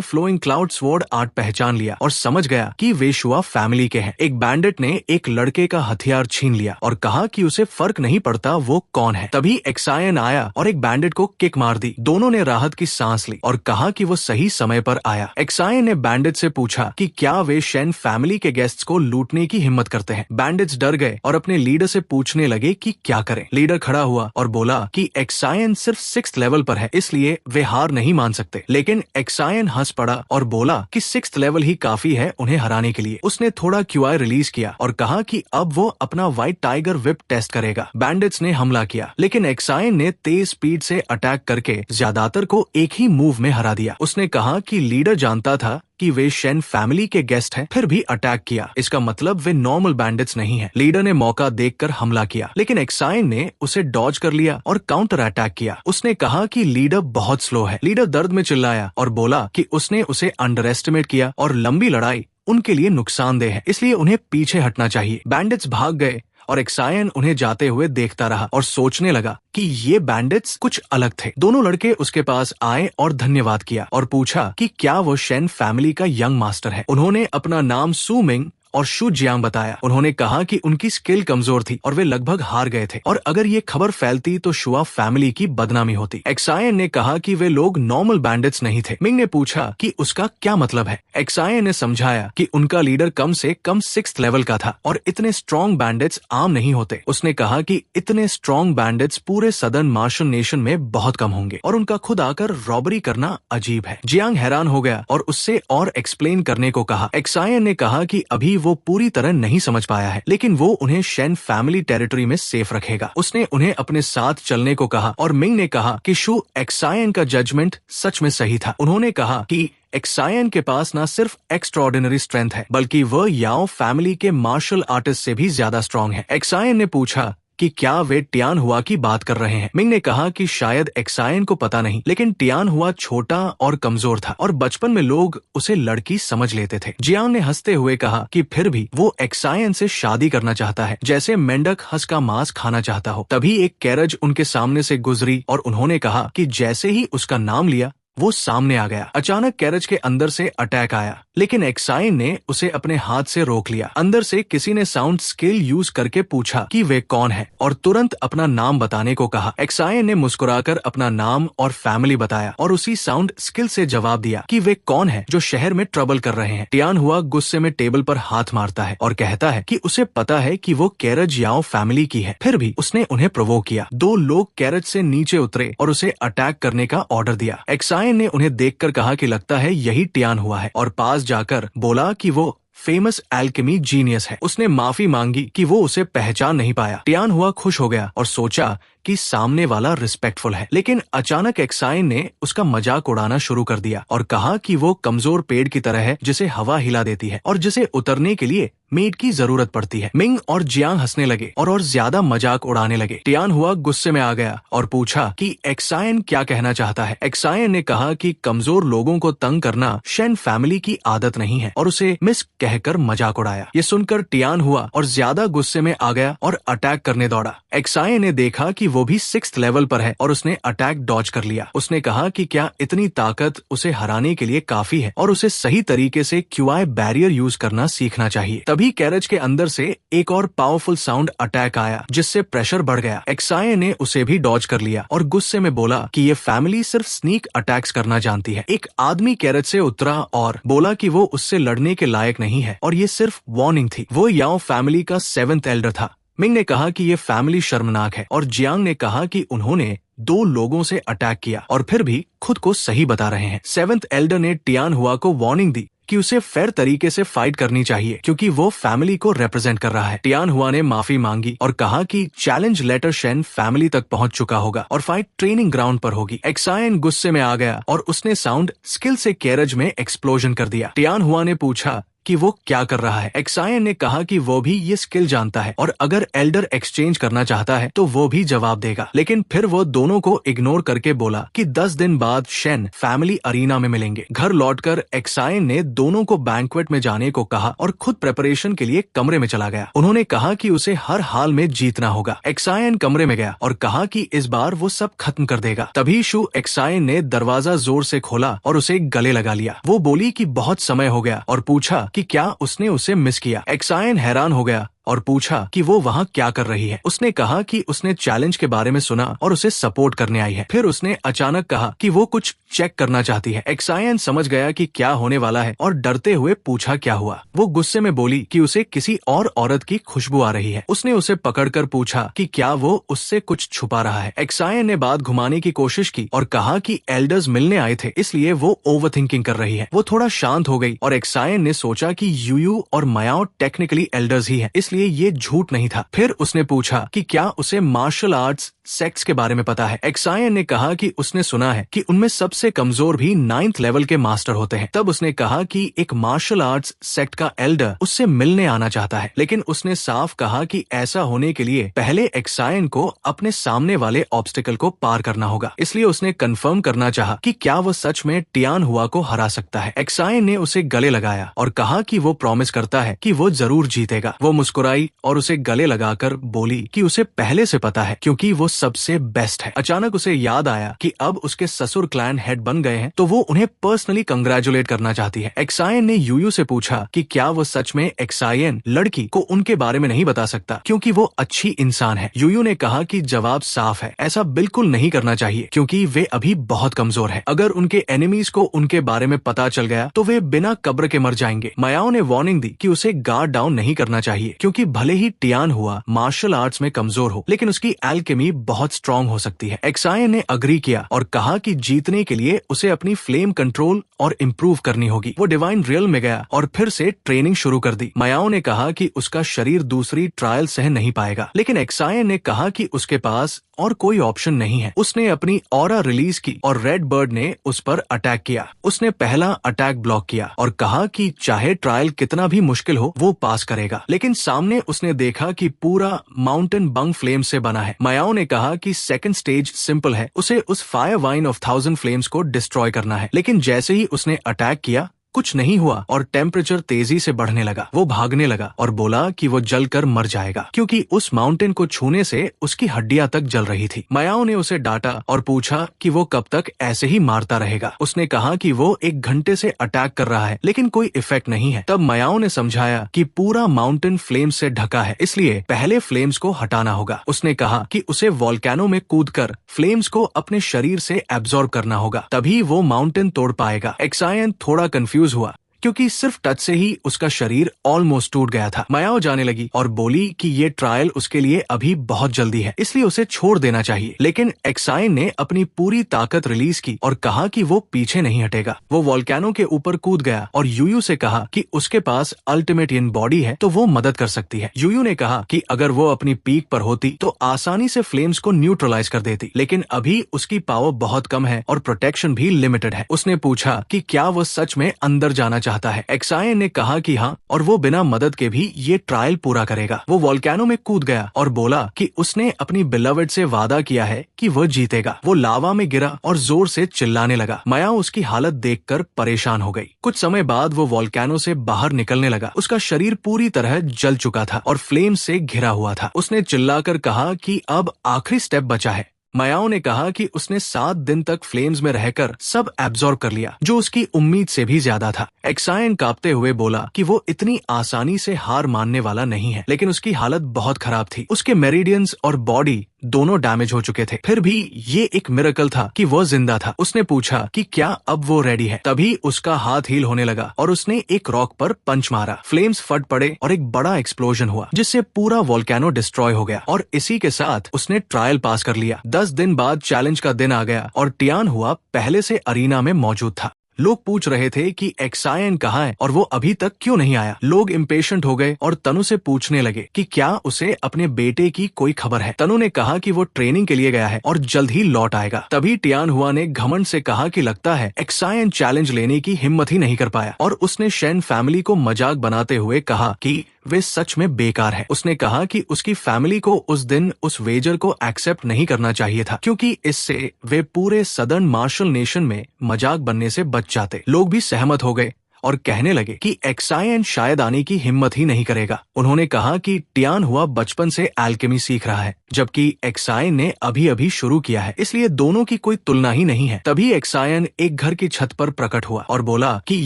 फ्लोइंग क्लाउड स्वॉर्ड आर्ट पहचान लिया और समझ गया कि वे शुआ फैमिली के हैं। एक बैंडेट ने एक लड़के का हथियार छीन लिया और कहा कि उसे फर्क नहीं पड़ता वो कौन है। तभी एक्सायन आया और एक बैंडेट को किक मार दी। दोनों ने राहत की सांस ली और कहा कि वो सही समय पर आया। एक्सायन ने बैंडेट से पूछा कि क्या वे शेन फैमिली के गेस्ट्स को लूटने की हिम्मत करते हैं। बैंडेट्स डर गए और अपने लीडर से पूछने लगे कि क्या करें। लीडर खड़ा हुआ और बोला कि एक्सायन सिर्फ सिक्स्थ लेवल पर है, इसलिए वे हार नहीं मान सकते। लेकिन एक्सायन हंस पड़ा और बोला कि सिक्स्थ लेवल ही काफी है उन्हें हराने के लिए। उसने थोड़ा क्यूआई रिलीज किया और कहा कि अब वो अपना व्हाइट टाइगर विप टेस्ट करेगा। बैंडिट्स ने हमला किया, लेकिन एक्सायन ने तेज स्पीड से अटैक करके ज्यादातर को एक ही मूव में हरा दिया। उसने कहा कि लीडर जानता था कि वे शेन फैमिली के गेस्ट हैं, फिर भी अटैक किया। इसका मतलब वे नॉर्मल बैंडिट्स नहीं हैं। लीडर ने मौका देखकर हमला किया, लेकिन एक्सायन ने उसे डॉज कर लिया और काउंटर अटैक किया। उसने कहा कि लीडर बहुत स्लो है। लीडर दर्द में चिल्लाया और बोला कि उसने उसे अंडर एस्टिमेट किया और लंबी लड़ाई उनके लिए नुकसानदेह है, इसलिए उन्हें पीछे हटना चाहिए। बैंडिट्स भाग गए और एक्सायन उन्हें जाते हुए देखता रहा और सोचने लगा कि ये बैंडिट्स कुछ अलग थे। दोनों लड़के उसके पास आए और धन्यवाद किया और पूछा कि क्या वो शेन फैमिली का यंग मास्टर है। उन्होंने अपना नाम सू मिंग और शू जियांग बताया। उन्होंने कहा कि उनकी स्किल कमजोर थी और वे लगभग हार गए थे, और अगर ये खबर फैलती तो शुआ फैमिली की बदनामी होती। एक्सायन ने कहा कि वे लोग नॉर्मल बैंडिट्स नहीं थे। मिंग ने पूछा कि उसका क्या मतलब है। एक्सायन ने समझाया कि उनका लीडर कम से कम सिक्स्थ लेवल का था और इतने स्ट्रॉन्ग बैंडिट्स आम नहीं होते। उसने कहा कि इतने स्ट्रॉन्ग बैंडिट्स पूरे सदर्न मार्शल नेशन में बहुत कम होंगे और उनका खुद आकर रॉबरी करना अजीब है। जियांग हैरान हो गया और उससे और एक्सप्लेन करने को कहा। एक्सायन ने कहा कि अभी वो पूरी तरह नहीं समझ पाया है, लेकिन वो उन्हें शेन फैमिली टेरिटरी में सेफ रखेगा। उसने उन्हें अपने साथ चलने को कहा और मिंग ने कहा कि शू एक्सायन का जजमेंट सच में सही था। उन्होंने कहा कि एक्सायन के पास न सिर्फ एक्स्ट्राऑर्डिनरी स्ट्रेंथ है, बल्कि वह याओ फैमिली के मार्शल आर्टिस्ट से भी ज्यादा स्ट्रांग है। एक्सायन ने पूछा कि क्या वे टियान हुआ की बात कर रहे हैं। मिंग ने कहा कि शायद एक्सायन को पता नहीं, लेकिन टियान हुआ छोटा और कमजोर था और बचपन में लोग उसे लड़की समझ लेते थे। जियांग ने हंसते हुए कहा कि फिर भी वो एक्सायन से शादी करना चाहता है, जैसे मेंढक हंस का मांस खाना चाहता हो। तभी एक कैरेज उनके सामने से गुजरी और उन्होंने कहा कि जैसे ही उसका नाम लिया वो सामने आ गया। अचानक कैरेज के अंदर से अटैक आया, लेकिन एक्सायन ने उसे अपने हाथ से रोक लिया। अंदर से किसी ने साउंड स्किल यूज करके पूछा कि वे कौन है और तुरंत अपना नाम बताने को कहा। एक्सायन ने मुस्कुराकर अपना नाम और फैमिली बताया और उसी साउंड स्किल से जवाब दिया कि वे कौन है जो शहर में ट्रबल कर रहे हैं। टियान हुआ गुस्से में टेबल पर हाथ मारता है और कहता है कि उसे पता है कि वो कैरेज याओ फैमिली की है, फिर भी उसने उन्हें प्रोवोक किया। दो लोग कैरेज से नीचे उतरे और उसे अटैक करने का ऑर्डर दिया। एक्सायन ने उन्हें देखकर कहा कि लगता है यही टियान हुआ है और पास जाकर बोला कि वो फेमस एल्केमी जीनियस है। उसने माफी मांगी कि वो उसे पहचान नहीं पाया। टियान हुआ खुश हो गया और सोचा कि सामने वाला रिस्पेक्टफुल है, लेकिन अचानक एक्सायन ने उसका मजाक उड़ाना शुरू कर दिया और कहा कि वो कमजोर पेड़ की तरह है जिसे हवा हिला देती है और जिसे उतरने के लिए मेड की जरूरत पड़ती है। मिंग और जियांग हंसने लगे और ज्यादा मजाक उड़ाने लगे। टियान हुआ गुस्से में आ गया और पूछा कि एक्सायन क्या कहना चाहता है। एक्सायन ने कहा कि कमजोर लोगों को तंग करना शेन फैमिली की आदत नहीं है और उसे मिस कहकर मजाक उड़ाया। ये सुनकर टियान हुआ और ज्यादा गुस्से में आ गया और अटैक करने दौड़ा। एक्सायन ने देखा कि वो भी सिक्स्थ लेवल पर है और उसने अटैक डॉज कर लिया। उसने कहा कि क्या इतनी ताकत उसे हराने के लिए काफी है और उसे सही तरीके से क्यूआई बैरियर यूज करना सीखना चाहिए। तभी कैरेज के अंदर से एक और पावरफुल साउंड अटैक आया जिससे प्रेशर बढ़ गया। एक्सायन ने उसे भी डॉज कर लिया और गुस्से में बोला कि ये फैमिली सिर्फ स्नीक अटैक्स करना जानती है। एक आदमी कैरेज से उतरा और बोला कि वो उससे लड़ने के लायक नहीं है और ये सिर्फ वार्निंग थी। वो याओ फैमिली का 7th एल्डर था। मिंग ने कहा कि ये फैमिली शर्मनाक है और जियांग ने कहा कि उन्होंने 2 लोगों से अटैक किया और फिर भी खुद को सही बता रहे हैं। 7th एल्डर ने टियान हुआ को वार्निंग दी कि उसे फेयर तरीके से फाइट करनी चाहिए क्योंकि वो फैमिली को रिप्रेजेंट कर रहा है। टियान हुआ ने माफी मांगी और कहा कि चैलेंज लेटर शेन फैमिली तक पहुंच चुका होगा और फाइट ट्रेनिंग ग्राउंड पर होगी। एक्सायन गुस्से में आ गया और उसने साउंड स्किल से कैरेज में एक्सप्लोजन कर दिया। टियान हुआ ने पूछा कि वो क्या कर रहा है। एक्सायन ने कहा कि वो भी ये स्किल जानता है और अगर एल्डर एक्सचेंज करना चाहता है तो वो भी जवाब देगा, लेकिन फिर वो दोनों को इग्नोर करके बोला कि 10 दिन बाद शेन फैमिली अरीना में मिलेंगे। घर लौटकर एक्सायन ने दोनों को बैंक्वेट में जाने को कहा और खुद प्रेपरेशन के लिए कमरे में चला गया। उन्होंने कहा कि उसे हर हाल में जीतना होगा। एक्सायन कमरे में गया और कहा कि इस बार वो सब खत्म कर देगा। तभी शू एक्सायन ने दरवाजा जोर से खोला और उसे गले लगा लिया। वो बोली कि बहुत समय हो गया और पूछा कि क्या उसने उसे मिस किया। एक्सायन हैरान हो गया और पूछा कि वो वहाँ क्या कर रही है। उसने कहा कि उसने चैलेंज के बारे में सुना और उसे सपोर्ट करने आई है। फिर उसने अचानक कहा कि वो कुछ चेक करना चाहती है। एक्सायन समझ गया कि क्या होने वाला है और डरते हुए पूछा क्या हुआ। वो गुस्से में बोली कि उसे किसी और औरत की खुशबू आ रही है। उसने उसे पकड़कर पूछा कि क्या वो उससे कुछ छुपा रहा है। एक्सायन ने बात घुमाने की कोशिश की और कहा कि एल्डर्स मिलने आए थे, इसलिए वो ओवरथिंकिंग कर रही है। वो थोड़ा शांत हो गई और एक्सायन ने सोचा कि यूयू और मायाओ टेक्निकली एल्डर्स ही हैं, इसलिए ये झूठ नहीं था। फिर उसने पूछा कि क्या उसे मार्शल आर्ट्स सेक्स के बारे में पता है। एक्सायन ने कहा कि उसने सुना है कि उनमें सबसे कमजोर भी 9th लेवल के मास्टर होते हैं। तब उसने कहा कि एक मार्शल आर्ट्स सेक्ट का एल्डर उससे मिलने आना चाहता है, लेकिन उसने साफ कहा कि ऐसा होने के लिए पहले एक्सायन को अपने सामने वाले ऑब्स्टिकल को पार करना होगा। इसलिए उसने कंफर्म करना चाहा कि क्या वो सच में टियान हुआ को हरा सकता है। एक्सायन ने उसे गले लगाया और कहा कि वो प्रॉमिस करता है कि वो जरूर जीतेगा। वो मुस्कुराई और उसे गले लगाकर बोली कि उसे पहले से पता है क्योंकि वो सबसे बेस्ट है। अचानक उसे याद आया कि अब उसके ससुर क्लैन हेड बन गए हैं, तो वो उन्हें पर्सनली कंग्रेचुलेट करना चाहती है। एक्सायन ने यूयू से पूछा कि क्या वो सच में एक्सायन लड़की को उनके बारे में नहीं बता सकता क्योंकि वो अच्छी इंसान है। यूयू ने कहा कि जवाब साफ है, ऐसा बिल्कुल नहीं करना चाहिए क्योंकि वे अभी बहुत कमजोर है। अगर उनके एनिमीज को उनके बारे में पता चल गया तो वे बिना कब्र के मर जाएंगे। मायाओ ने वार्निंग दी कि उसे गार्ड डाउन नहीं करना चाहिए क्योंकि भले ही टियान हुआ मार्शल आर्ट्स में कमजोर हो, लेकिन उसकी एल्केमी बहुत स्ट्रांग हो सकती है। एक्सायन ने अग्री किया और कहा कि जीतने के लिए उसे अपनी फ्लेम कंट्रोल और इम्प्रूव करनी होगी। वो डिवाइन रियल में गया और फिर से ट्रेनिंग शुरू कर दी। मायाओ ने कहा कि उसका शरीर दूसरी ट्रायल सह नहीं पाएगा, लेकिन एक्सायन ने कहा कि उसके पास और कोई ऑप्शन नहीं है। उसने अपनी ऑरा रिलीज की और रेड बर्ड ने उस पर अटैक किया। उसने पहला अटैक ब्लॉक किया और कहा कि चाहे ट्रायल कितना भी मुश्किल हो वो पास करेगा, लेकिन सामने उसने देखा कि पूरा माउंटेन बंग फ्लेम से बना है। मायाओ ने कहा कि सेकंड स्टेज सिंपल है, उसे उस फायर वाइन ऑफ 1000 फ्लेम्स को डिस्ट्रॉय करना है। लेकिन जैसे ही उसने अटैक किया कुछ नहीं हुआ और टेम्परेचर तेजी से बढ़ने लगा। वो भागने लगा और बोला कि वो जलकर मर जाएगा क्योंकि उस माउंटेन को छूने से उसकी हड्डियां तक जल रही थी। मायाओ ने उसे डांटा और पूछा कि वो कब तक ऐसे ही मारता रहेगा। उसने कहा कि वो 1 घंटे से अटैक कर रहा है लेकिन कोई इफेक्ट नहीं है। तब मायाओ ने समझाया कि पूरा माउंटेन फ्लेम से ढका है, इसलिए पहले फ्लेम्स को हटाना होगा। उसने कहा कि उसे वोल्केनो में कूदकर फ्लेम्स को अपने शरीर से एब्जॉर्ब करना होगा, तभी वो माउंटेन तोड़ पाएगा। एक्सायन थोड़ा कंफ्यूज हुआ क्योंकि सिर्फ टच से ही उसका शरीर ऑलमोस्ट टूट गया था। मायाओ जाने लगी और बोली कि ये ट्रायल उसके लिए अभी बहुत जल्दी है, इसलिए उसे छोड़ देना चाहिए। लेकिन एक्सायन ने अपनी पूरी ताकत रिलीज की और कहा कि वो पीछे नहीं हटेगा। वो वोल्केनो के ऊपर कूद गया और यूयू से कहा कि उसके पास अल्टीमेट इन बॉडी है तो वो मदद कर सकती है। यूयू ने कहा कि अगर वो अपनी पीक पर होती तो आसानी से फ्लेम्स को न्यूट्रलाइज कर देती, लेकिन अभी उसकी पावर बहुत कम है और प्रोटेक्शन भी लिमिटेड है। उसने पूछा कि क्या वो सच में अंदर जाना चाहता है। एक्सायन ने कहा कि हाँ, और वो बिना मदद के भी ये ट्रायल पूरा करेगा। वो वोल्केनो में कूद गया और बोला कि उसने अपनी बिलवेड से वादा किया है कि वो जीतेगा। वो लावा में गिरा और जोर से चिल्लाने लगा। मायाओ उसकी हालत देखकर परेशान हो गई। कुछ समय बाद वो वोल्केनो से बाहर निकलने लगा। उसका शरीर पूरी तरह जल चुका था और फ्लेम से घिरा हुआ था। उसने चिल्लाकर कहा कि अब आखिरी स्टेप बचा है। मायाओ ने कहा कि उसने 7 दिन तक फ्लेम्स में रहकर सब एब्जॉर्ब कर लिया, जो उसकी उम्मीद से भी ज्यादा था। एक्सायन कांपते हुए बोला कि वो इतनी आसानी से हार मानने वाला नहीं है, लेकिन उसकी हालत बहुत खराब थी। उसके मेरिडियंस और बॉडी दोनों डैमेज हो चुके थे, फिर भी ये एक मिरेकल था कि वो जिंदा था। उसने पूछा कि क्या अब वो रेडी है। तभी उसका हाथ हील होने लगा और उसने एक रॉक पर पंच मारा। फ्लेम्स फट पड़े और एक बड़ा एक्सप्लोजन हुआ जिससे पूरा वोल्केनो डिस्ट्रॉय हो गया और इसी के साथ उसने ट्रायल पास कर लिया। 10 दिन बाद चैलेंज का दिन आ गया और टियान हुआ पहले से अरीना में मौजूद था। लोग पूछ रहे थे कि एक्सायन कहाँ है और वो अभी तक क्यों नहीं आया। लोग इम्पेशेंट हो गए और तनु से पूछने लगे कि क्या उसे अपने बेटे की कोई खबर है। तनु ने कहा कि वो ट्रेनिंग के लिए गया है और जल्द ही लौट आएगा। तभी टियान हुआ ने घमंड से कहा कि लगता है एक्सायन चैलेंज लेने की हिम्मत ही नहीं कर पाया और उसने शेन फैमिली को मजाक बनाते हुए कहा कि वे सच में बेकार है। उसने कहा कि उसकी फैमिली को उस दिन उस वेजर को एक्सेप्ट नहीं करना चाहिए था क्योंकि इससे वे पूरे सदर्न मार्शल नेशन में मजाक बनने से बच जाते। लोग भी सहमत हो गए और कहने लगे कि एक्सायन शायद आने की हिम्मत ही नहीं करेगा। उन्होंने कहा कि टियान हुआ बचपन से एल्केमी सीख रहा है, जबकि एक्सायन ने अभी अभी शुरू किया है, इसलिए दोनों की कोई तुलना ही नहीं है। तभी एक्सायन एक घर की छत पर प्रकट हुआ और बोला कि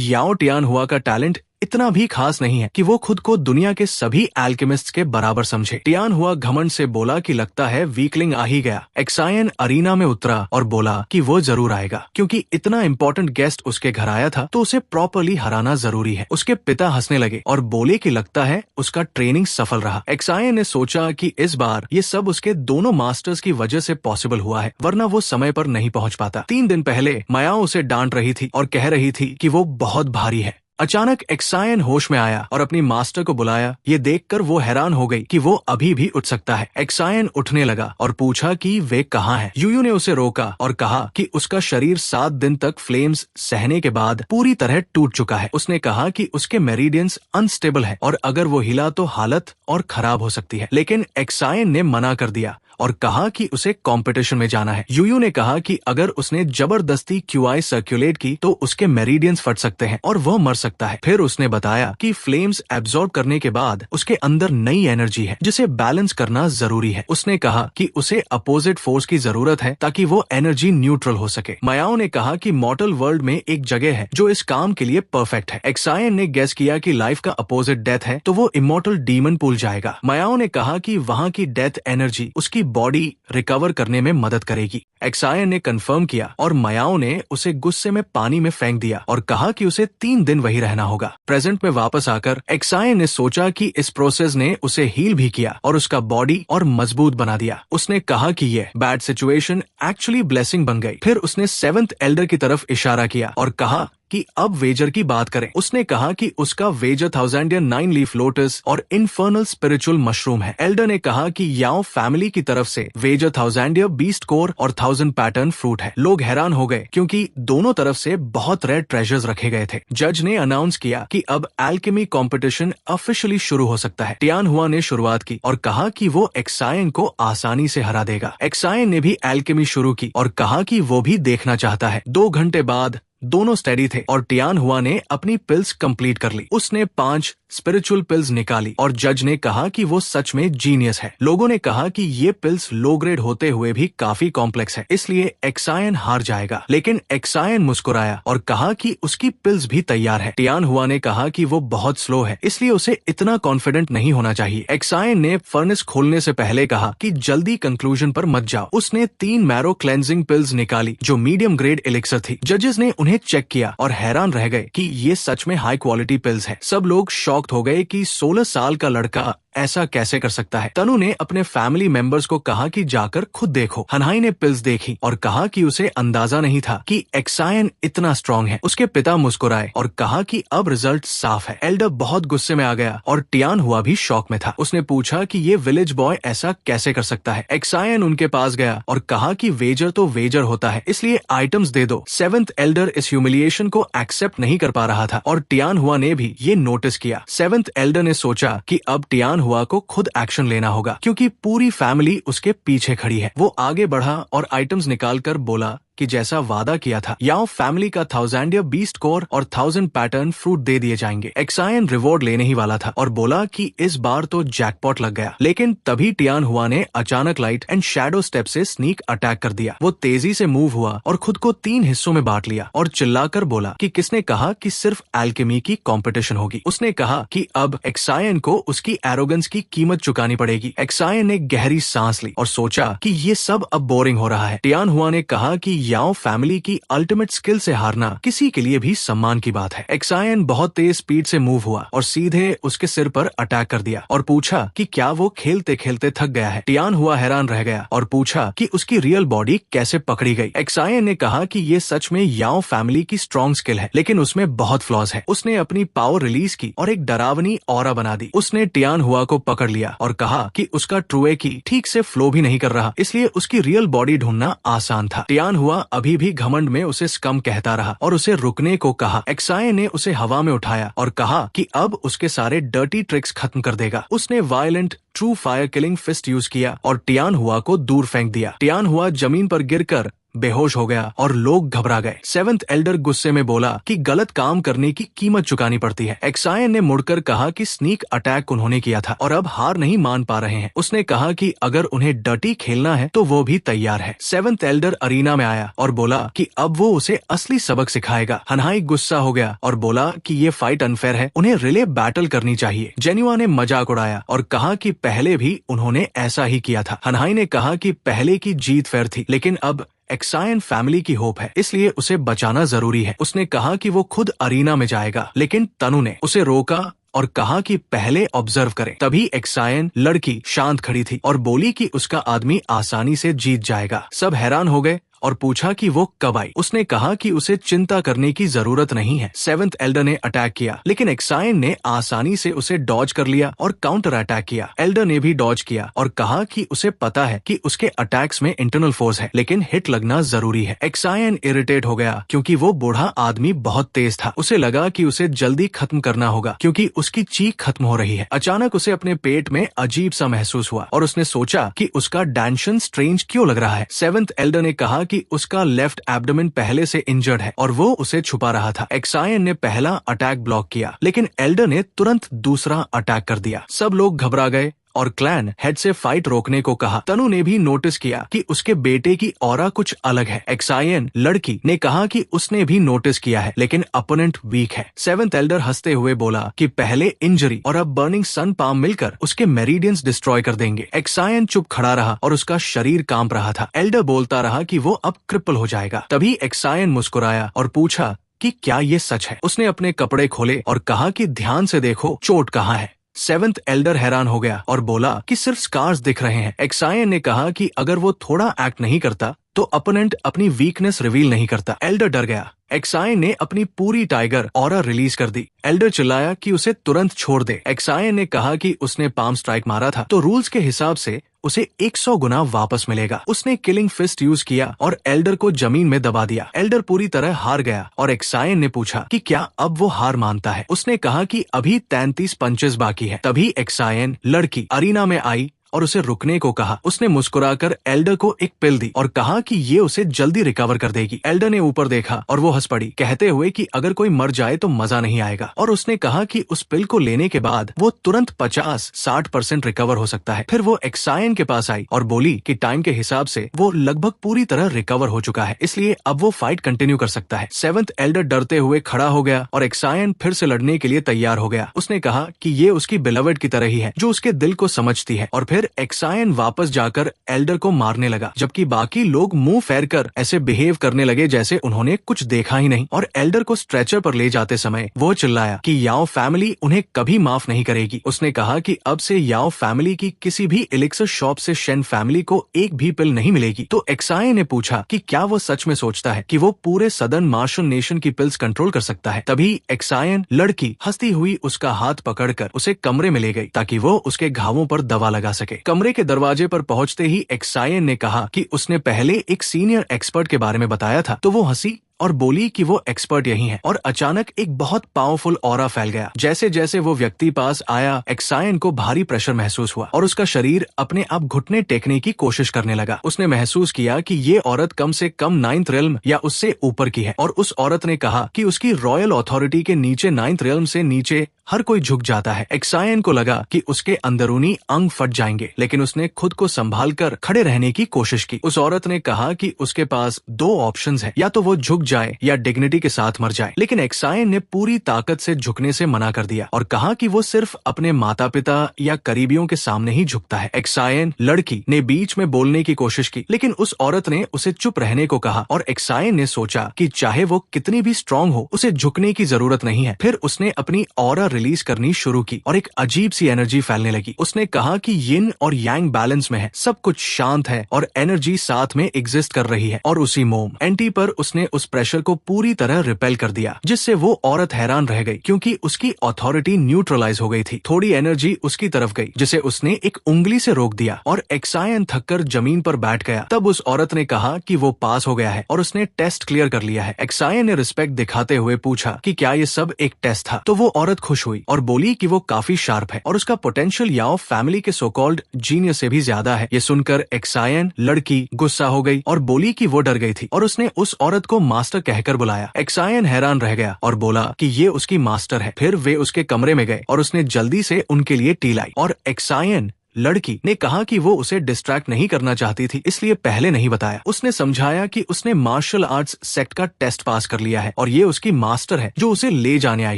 याओ टियान हुआ का टैलेंट इतना भी खास नहीं है कि वो खुद को दुनिया के सभी एल्केमिस्ट्स के बराबर समझे। टियान हुआ घमंड से बोला कि लगता है वीकलिंग आ ही गया। एक्सायन अरीना में उतरा और बोला कि वो जरूर आएगा, क्योंकि इतना इंपॉर्टेंट गेस्ट उसके घर आया था तो उसे प्रॉपरली हराना जरूरी है। उसके पिता हंसने लगे और बोले कि लगता है उसका ट्रेनिंग सफल रहा। एक्सायन ने सोचा कि इस बार ये सब उसके दोनों मास्टर्स की वजह से पॉसिबल हुआ है, वरना वो समय पर नहीं पहुंच पाता। 3 दिन पहले मायाओ उसे डांट रही थी और कह रही थी कि वो बहुत भारी है। अचानक एक्सायन होश में आया और अपनी मास्टर को बुलाया। ये देखकर वो हैरान हो गई कि वो अभी भी उठ सकता है। एक्सायन उठने लगा और पूछा कि वे कहाँ हैं। यूयू ने उसे रोका और कहा कि उसका शरीर 7 दिन तक फ्लेम्स सहने के बाद पूरी तरह टूट चुका है। उसने कहा कि उसके मेरिडियंस अनस्टेबल है और अगर वो हिला तो हालत और खराब हो सकती है। लेकिन एक्सायन ने मना कर दिया और कहा कि उसे कंपटीशन में जाना है। यूयू ने कहा कि अगर उसने जबरदस्ती क्यूआई सर्कुलेट की तो उसके मेरिडियंस फट सकते हैं और वह मर सकता है। फिर उसने बताया कि फ्लेम्स एब्जॉर्ब करने के बाद उसके अंदर नई एनर्जी है जिसे बैलेंस करना जरूरी है। उसने कहा कि उसे अपोजिट फोर्स की जरूरत है ताकि वो एनर्जी न्यूट्रल हो सके। मायाओ ने कहा कि मॉर्टल वर्ल्ड में एक जगह है जो इस काम के लिए परफेक्ट है। एक्सायन ने गेस किया कि लाइफ का अपोजिट डेथ है तो वो इमॉर्टल डीमन पूल जाएगा। मायाओ ने कहा कि वहाँ की डेथ एनर्जी उसकी बॉडी रिकवर करने में मदद करेगी। एक्सायन ने कंफर्म किया और मायाओ ने उसे गुस्से में पानी में फेंक दिया और कहा कि उसे 3 दिन वही रहना होगा। प्रेजेंट में वापस आकर एक्सायन ने सोचा कि इस प्रोसेस ने उसे हील भी किया और उसका बॉडी और मजबूत बना दिया। उसने कहा कि ये बैड सिचुएशन एक्चुअली ब्लेसिंग बन गई। फिर उसने 7th एल्डर की तरफ इशारा किया और कहा कि अब वेजर की बात करें। उसने कहा कि उसका वेजर थाउजेंडियन 9 लीफ लोटस और इन्फर्नल स्पिरिचुअल मशरूम है। एल्डर ने कहा कि याओ फैमिली की तरफ से वेजर थाउजेंडियर बीस्ट कोर और 1000 पैटर्न फ्रूट है। लोग हैरान हो गए क्योंकि दोनों तरफ से बहुत रेयर ट्रेजर्स रखे गए थे। जज ने अनाउंस किया कि अब एल्केमी कंपटीशन ऑफिशियली शुरू हो सकता है। टियान हुआ ने शुरुआत की और कहा कि वो एक्सायन को आसानी से हरा देगा। एक्सायन ने भी एल्केमी शुरू की और कहा कि वो भी देखना चाहता है। 2 घंटे बाद दोनों स्टेडी थे और टियान हुआ ने अपनी पिल्स कंप्लीट कर ली। उसने 5 स्पिरिचुअल पिल्स निकाली और जज ने कहा कि वो सच में जीनियस है। लोगों ने कहा कि ये पिल्स लो ग्रेड होते हुए भी काफी कॉम्प्लेक्स है, इसलिए एक्सायन हार जाएगा। लेकिन एक्सायन मुस्कुराया और कहा कि उसकी पिल्स भी तैयार है। टियान हुआ ने कहा कि वो बहुत स्लो है, इसलिए उसे इतना कॉन्फिडेंट नहीं होना चाहिए। एक्सायन ने फर्नेस खोलने से पहले कहा कि जल्दी कंक्लूजन पर मत जाओ। उसने 3 मैरो क्लेंजिंग पिल्स निकाली जो मीडियम ग्रेड एलिक्सर थी। जजेस ने उन्हें चेक किया और हैरान रह गए कि ये सच में हाई क्वालिटी पिल्स है। सब लोग शॉक्ड हो गए कि 16 साल का लड़का ऐसा कैसे कर सकता है। तनु ने अपने फैमिली मेंबर्स को कहा कि जाकर खुद देखो। हनहाई ने पिल्स देखी और कहा कि उसे अंदाजा नहीं था कि एक्सायन इतना स्ट्रांग है। उसके पिता मुस्कुराए और कहा कि अब रिजल्ट साफ है। एल्डर बहुत गुस्से में आ गया और टियान हुआ भी शॉक में था। उसने पूछा कि ये विलेज बॉय ऐसा कैसे कर सकता है। एक्सायन उनके पास गया और कहा कि वेजर तो वेजर होता है, इसलिए आइटम्स दे दो। 7th एल्डर इस ह्यूमिलिएशन को एक्सेप्ट नहीं कर पा रहा था और टियान हुआ ने भी ये नोटिस किया। 7th एल्डर ने सोचा कि अब टियान हुआ को खुद एक्शन लेना होगा क्योंकि पूरी फैमिली उसके पीछे खड़ी है। वो आगे बढ़ा और आइटम्स निकालकर बोला कि जैसा वादा किया था याओ फैमिली का 1000 बीस्ट कोर और 1000 पैटर्न फ्रूट दे दिए जाएंगे। एक्सायन रिवॉर्ड लेने ही वाला था और बोला कि इस बार तो जैकपॉट लग गया। लेकिन तभी टियान हुआ ने अचानक लाइट एंड शैडो स्टेप से स्नीक अटैक कर दिया। वो तेजी से मूव हुआ और खुद को 3 हिस्सों में बांट लिया और चिल्लाकर बोला कि किसने कहा कि सिर्फ एल्केमी की कंपटीशन होगी। उसने कहा कि अब एक्सायन को उसकी एरोगेंस की कीमत चुकानी पड़ेगी। एक्सायन ने गहरी सांस ली और सोचा कि ये सब अब बोरिंग हो रहा है। टियान हुआ ने कहा कि याओ फैमिली की अल्टीमेट स्किल से हारना किसी के लिए भी सम्मान की बात है। एक्सायन बहुत तेज स्पीड से मूव हुआ और सीधे उसके सिर पर अटैक कर दिया और पूछा कि क्या वो खेलते खेलते थक गया है। टियान हुआ हैरान रह गया और पूछा कि उसकी रियल बॉडी कैसे पकड़ी गई। एक्सायन ने कहा कि ये सच में याओ फैमिली की स्ट्रॉन्ग स्किल है, लेकिन उसमें बहुत फ्लॉज है। उसने अपनी पावर रिलीज की और एक डरावनी ऑरा बना दी। उसने टियान हुआ को पकड़ लिया और कहा कि उसका ट्रुए की ठीक से फ्लो भी नहीं कर रहा, इसलिए उसकी रियल बॉडी ढूंढना आसान था। टियान हुआ अभी भी घमंड में उसे स्कम कहता रहा और उसे रुकने को कहा। एक्सायन ने उसे हवा में उठाया और कहा कि अब उसके सारे डर्टी ट्रिक्स खत्म कर देगा। उसने violent true fire killing fist use किया और टियान हुआ को दूर फेंक दिया। टियान हुआ जमीन पर गिरकर बेहोश हो गया और लोग घबरा गए। सेवेंथ एल्डर गुस्से में बोला कि गलत काम करने की कीमत चुकानी पड़ती है। एक्सायन ने मुड़कर कहा कि स्नीक अटैक उन्होंने किया था और अब हार नहीं मान पा रहे हैं। उसने कहा कि अगर उन्हें डर्टी खेलना है तो वो भी तैयार है। सेवेंथ एल्डर अरीना में आया और बोला कि अब वो उसे असली सबक सिखाएगा। हनहाई गुस्सा हो गया और बोला कि ये फाइट अनफेयर है, उन्हें रिले बैटल करनी चाहिए। जेनुआ ने मजाक उड़ाया और कहा कि पहले भी उन्होंने ऐसा ही किया था। हनहाई ने कहा कि पहले की जीत फेयर थी, लेकिन अब एक्सायन फैमिली की होप है, इसलिए उसे बचाना जरूरी है। उसने कहा कि वो खुद अरीना में जाएगा, लेकिन तनु ने उसे रोका और कहा कि पहले ऑब्जर्व करें। तभी एक्सायन लड़की शांत खड़ी थी और बोली कि उसका आदमी आसानी से जीत जाएगा। सब हैरान हो गए और पूछा कि वो कब आई। उसने कहा कि उसे चिंता करने की जरूरत नहीं है। सेवेंथ एल्डर ने अटैक किया, लेकिन एक्सायन ने आसानी से उसे डॉज कर लिया और काउंटर अटैक किया। एल्डर ने भी डॉज किया और कहा कि उसे पता है कि उसके अटैक्स में इंटरनल फोर्स है, लेकिन हिट लगना जरूरी है। एक्सायन इरिटेट हो गया क्योंकि वो बूढ़ा आदमी बहुत तेज था। उसे लगा कि उसे जल्दी खत्म करना होगा क्योंकि उसकी चीख खत्म हो रही है। अचानक उसे अपने पेट में अजीब सा महसूस हुआ और उसने सोचा कि उसका डांशन स्ट्रेंज क्यों लग रहा है। सेवेंथ एल्डर ने कहा कि उसका लेफ्ट एब्डोमेन पहले से इंजर्ड है और वो उसे छुपा रहा था। एक्सायन ने पहला अटैक ब्लॉक किया, लेकिन एल्डर ने तुरंत दूसरा अटैक कर दिया। सब लोग घबरा गए और क्लैन हेड से फाइट रोकने को कहा। तनु ने भी नोटिस किया कि उसके बेटे की ऑरा कुछ अलग है। एक्सायन लड़की ने कहा कि उसने भी नोटिस किया है, लेकिन अपोनेंट वीक है। सेवेंथ एल्डर हंसते हुए बोला कि पहले इंजरी और अब बर्निंग सन पाम मिलकर उसके मेरिडियंस डिस्ट्रॉय कर देंगे। एक्सायन चुप खड़ा रहा और उसका शरीर कांप रहा था। एल्डर बोलता रहा कि वो अब क्रिपल हो जाएगा। तभी एक्सायन मुस्कुराया और पूछा कि क्या ये सच है। उसने अपने कपड़े खोले और कहा कि ध्यान से देखो चोट कहाँ है। सेवेंथ एल्डर हैरान हो गया और बोला कि सिर्फ स्कार्स दिख रहे हैं। एक्सायन ने कहा कि अगर वो थोड़ा एक्ट नहीं करता तो अपोनेंट अपनी वीकनेस रिवील नहीं करता। एल्डर डर गया। एक्सायन ने अपनी पूरी टाइगर ऑरा रिलीज कर दी। एल्डर चिल्लाया कि उसे तुरंत छोड़ दे। एक्सायन ने कहा कि उसने पाम स्ट्राइक मारा था तो रूल्स के हिसाब से उसे 100 गुना वापस मिलेगा। उसने किलिंग फिस्ट यूज किया और एल्डर को जमीन में दबा दिया। एल्डर पूरी तरह हार गया और एक्सायन ने पूछा कि क्या अब वो हार मानता है। उसने कहा कि अभी 33 पंचेस बाकी है। तभी एक्सायन लड़की अरीना में आई और उसे रुकने को कहा। उसने मुस्कुराकर एल्डर को एक पिल दी और कहा कि ये उसे जल्दी रिकवर कर देगी। एल्डर ने ऊपर देखा और वो हंस पड़ी, कहते हुए कि अगर कोई मर जाए तो मजा नहीं आएगा। और उसने कहा कि उस पिल को लेने के बाद वो तुरंत 50-60% रिकवर हो सकता है। फिर वो एक्सायन के पास आई और बोली कि टाइम के हिसाब से वो लगभग पूरी तरह रिकवर हो चुका है, इसलिए अब वो फाइट कंटिन्यू कर सकता है। सेवेंथ एल्डर डरते हुए खड़ा हो गया और एक्सायन फिर से लड़ने के लिए तैयार हो गया। उसने कहा कि ये उसकी बिलवेड की तरह ही है जो उसके दिल को समझती है। और फिर एक्सायन वापस जाकर एल्डर को मारने लगा, जबकि बाकी लोग मुंह फेर कर ऐसे बिहेव करने लगे जैसे उन्होंने कुछ देखा ही नहीं। और एल्डर को स्ट्रेचर पर ले जाते समय वो चिल्लाया कि याओ फैमिली उन्हें कभी माफ नहीं करेगी। उसने कहा कि अब से याओ फैमिली की किसी भी एलिक्सर शॉप से शेन फैमिली को एक भी पिल नहीं मिलेगी। तो एक्सायन ने पूछा कि क्या वो सच में सोचता है कि वो पूरे सदर्न मार्शल नेशन की पिल्स कंट्रोल कर सकता है। तभी एक्सायन लड़की हंसती हुई उसका हाथ पकड़कर उसे कमरे में ले गई ताकि वो उसके घावों पर दवा लगा सके। कमरे के दरवाजे पर पहुंचते ही एक्सायन ने कहा कि उसने पहले एक सीनियर एक्सपर्ट के बारे में बताया था, तो वो हंसी और बोली कि वो एक्सपर्ट यही है। और अचानक एक बहुत पावरफुल ऑरा फैल गया। जैसे जैसे वो व्यक्ति पास आया, एक्सायन को भारी प्रेशर महसूस हुआ और उसका शरीर अपने आप घुटने टेकने की कोशिश करने लगा। उसने महसूस किया कि ये औरत कम से कम 9th रेल्म या उससे ऊपर की है और उस औरत ने कहा कि उसकी रॉयल अथॉरिटी के नीचे 9th रेल्म से नीचे हर कोई झुक जाता है। एक्सायन को लगा कि उसके अंदरूनी अंग फट जाएंगे, लेकिन उसने खुद को संभाल कर खड़े रहने की कोशिश की। उस औरत ने कहा कि उसके पास 2 ऑप्शंस हैं, या तो वो झुक जाए या डिग्निटी के साथ मर जाए। लेकिन एक्सायन ने पूरी ताकत से झुकने से मना कर दिया और कहा कि वो सिर्फ अपने माता पिता या करीबियों के सामने ही झुकता है। एक्सायन लड़की ने बीच में बोलने की कोशिश की, लेकिन उस औरत ने उसे चुप रहने को कहा और एक्सायन ने सोचा कि चाहे वो कितनी भी स्ट्रांग हो, उसे झुकने की जरूरत नहीं है। फिर उसने अपनी ऑरा रिलीज करनी शुरू की और एक अजीब सी एनर्जी फैलने लगी। उसने कहा कि यिन और यांग बैलेंस में है, सब कुछ शांत है और एनर्जी साथ में एग्जिस्ट कर रही है। और उसी मोमेंट पर उसने उस प्रेशर को पूरी तरह रिपेल कर दिया, जिससे वो औरत हैरान रह गई क्योंकि उसकी अथॉरिटी न्यूट्रलाइज हो गई थी। थोड़ी एनर्जी उसकी तरफ गई जिसे उसने एक उंगली से रोक दिया और एक्सायन थककर जमीन पर बैठ गया। तब उस औरत ने कहा कि वो पास हो गया है और उसने टेस्ट क्लियर कर लिया है। एक्सायन ने रिस्पेक्ट दिखाते हुए पूछा कि क्या ये सब एक टेस्ट था, तो वो औरत खुश हुई और बोली कि वो काफी शार्प है और उसका पोटेंशियल याओ फैमिली के सो कॉल्ड जीनियस से भी ज्यादा है। ये सुनकर एक्सायन लड़की गुस्सा हो गई और बोली कि वो डर गई थी और उसने उस औरत को मास्टर कहकर बुलाया। एक्सायन हैरान रह गया और बोला कि ये उसकी मास्टर है। फिर वे उसके कमरे में गए और उसने जल्दी से उनके लिए टी लाई और एक्सायन लड़की ने कहा कि वो उसे डिस्ट्रैक्ट नहीं करना चाहती थी, इसलिए पहले नहीं बताया। उसने समझाया कि उसने मार्शल आर्ट्स सेक्ट का टेस्ट पास कर लिया है और ये उसकी मास्टर है जो उसे ले जाने आई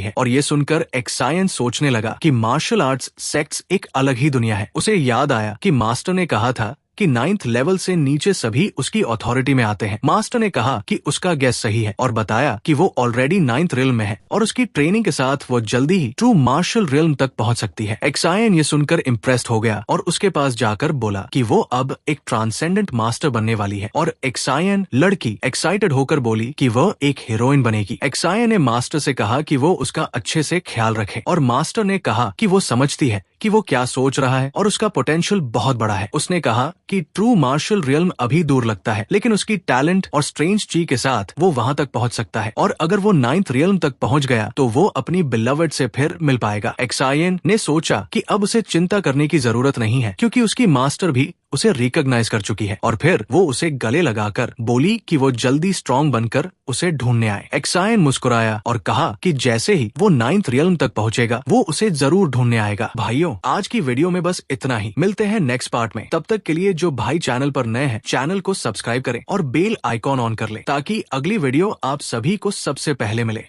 है। और ये सुनकर एक्सायन सोचने लगा कि मार्शल आर्ट्स सेक्ट्स एक अलग ही दुनिया है। उसे याद आया कि मास्टर ने कहा था कि 9th लेवल से नीचे सभी उसकी अथॉरिटी में आते हैं। मास्टर ने कहा कि उसका गैस सही है और बताया कि वो ऑलरेडी 9th रिल्म में है और उसकी ट्रेनिंग के साथ वो जल्दी ही ट्रू मार्शल रिल्म तक पहुंच सकती है। एक्सायन ये सुनकर इम्प्रेस्ड हो गया और उसके पास जाकर बोला कि वो अब एक ट्रांसेंडेंट मास्टर बनने वाली है। और एक्सायन लड़की एक्साइटेड होकर बोली कि वह एक हीरोइन बनेगी। एक्सायन ने मास्टर से कहा कि वो उसका अच्छे से ख्याल रखे और मास्टर ने कहा कि वो समझती है कि वो क्या सोच रहा है और उसका पोटेंशियल बहुत बड़ा है। उसने कहा कि ट्रू मार्शल रियल्म अभी दूर लगता है, लेकिन उसकी टैलेंट और स्ट्रेंज ची के साथ वो वहां तक पहुंच सकता है और अगर वो 9th रियल्म तक पहुंच गया तो वो अपनी बिलवड से फिर मिल पाएगा। एक्सायन ने सोचा कि अब उसे चिंता करने की जरूरत नहीं है क्योंकि उसकी मास्टर भी उसे रिकॉग्नाइज कर चुकी है और फिर वो उसे गले लगाकर बोली कि वो जल्दी स्ट्रॉन्ग बनकर उसे ढूंढने आए। एक्सायन मुस्कुराया और कहा कि जैसे ही वो 9th रियल्म तक पहुंचेगा वो उसे जरूर ढूंढने आएगा। भाइयों, आज की वीडियो में बस इतना ही। मिलते हैं नेक्स्ट पार्ट में। तब तक के लिए जो भाई चैनल पर नए हैं चैनल को सब्सक्राइब करें और बेल आइकॉन ऑन कर लें ताकि अगली वीडियो आप सभी को सबसे पहले मिले।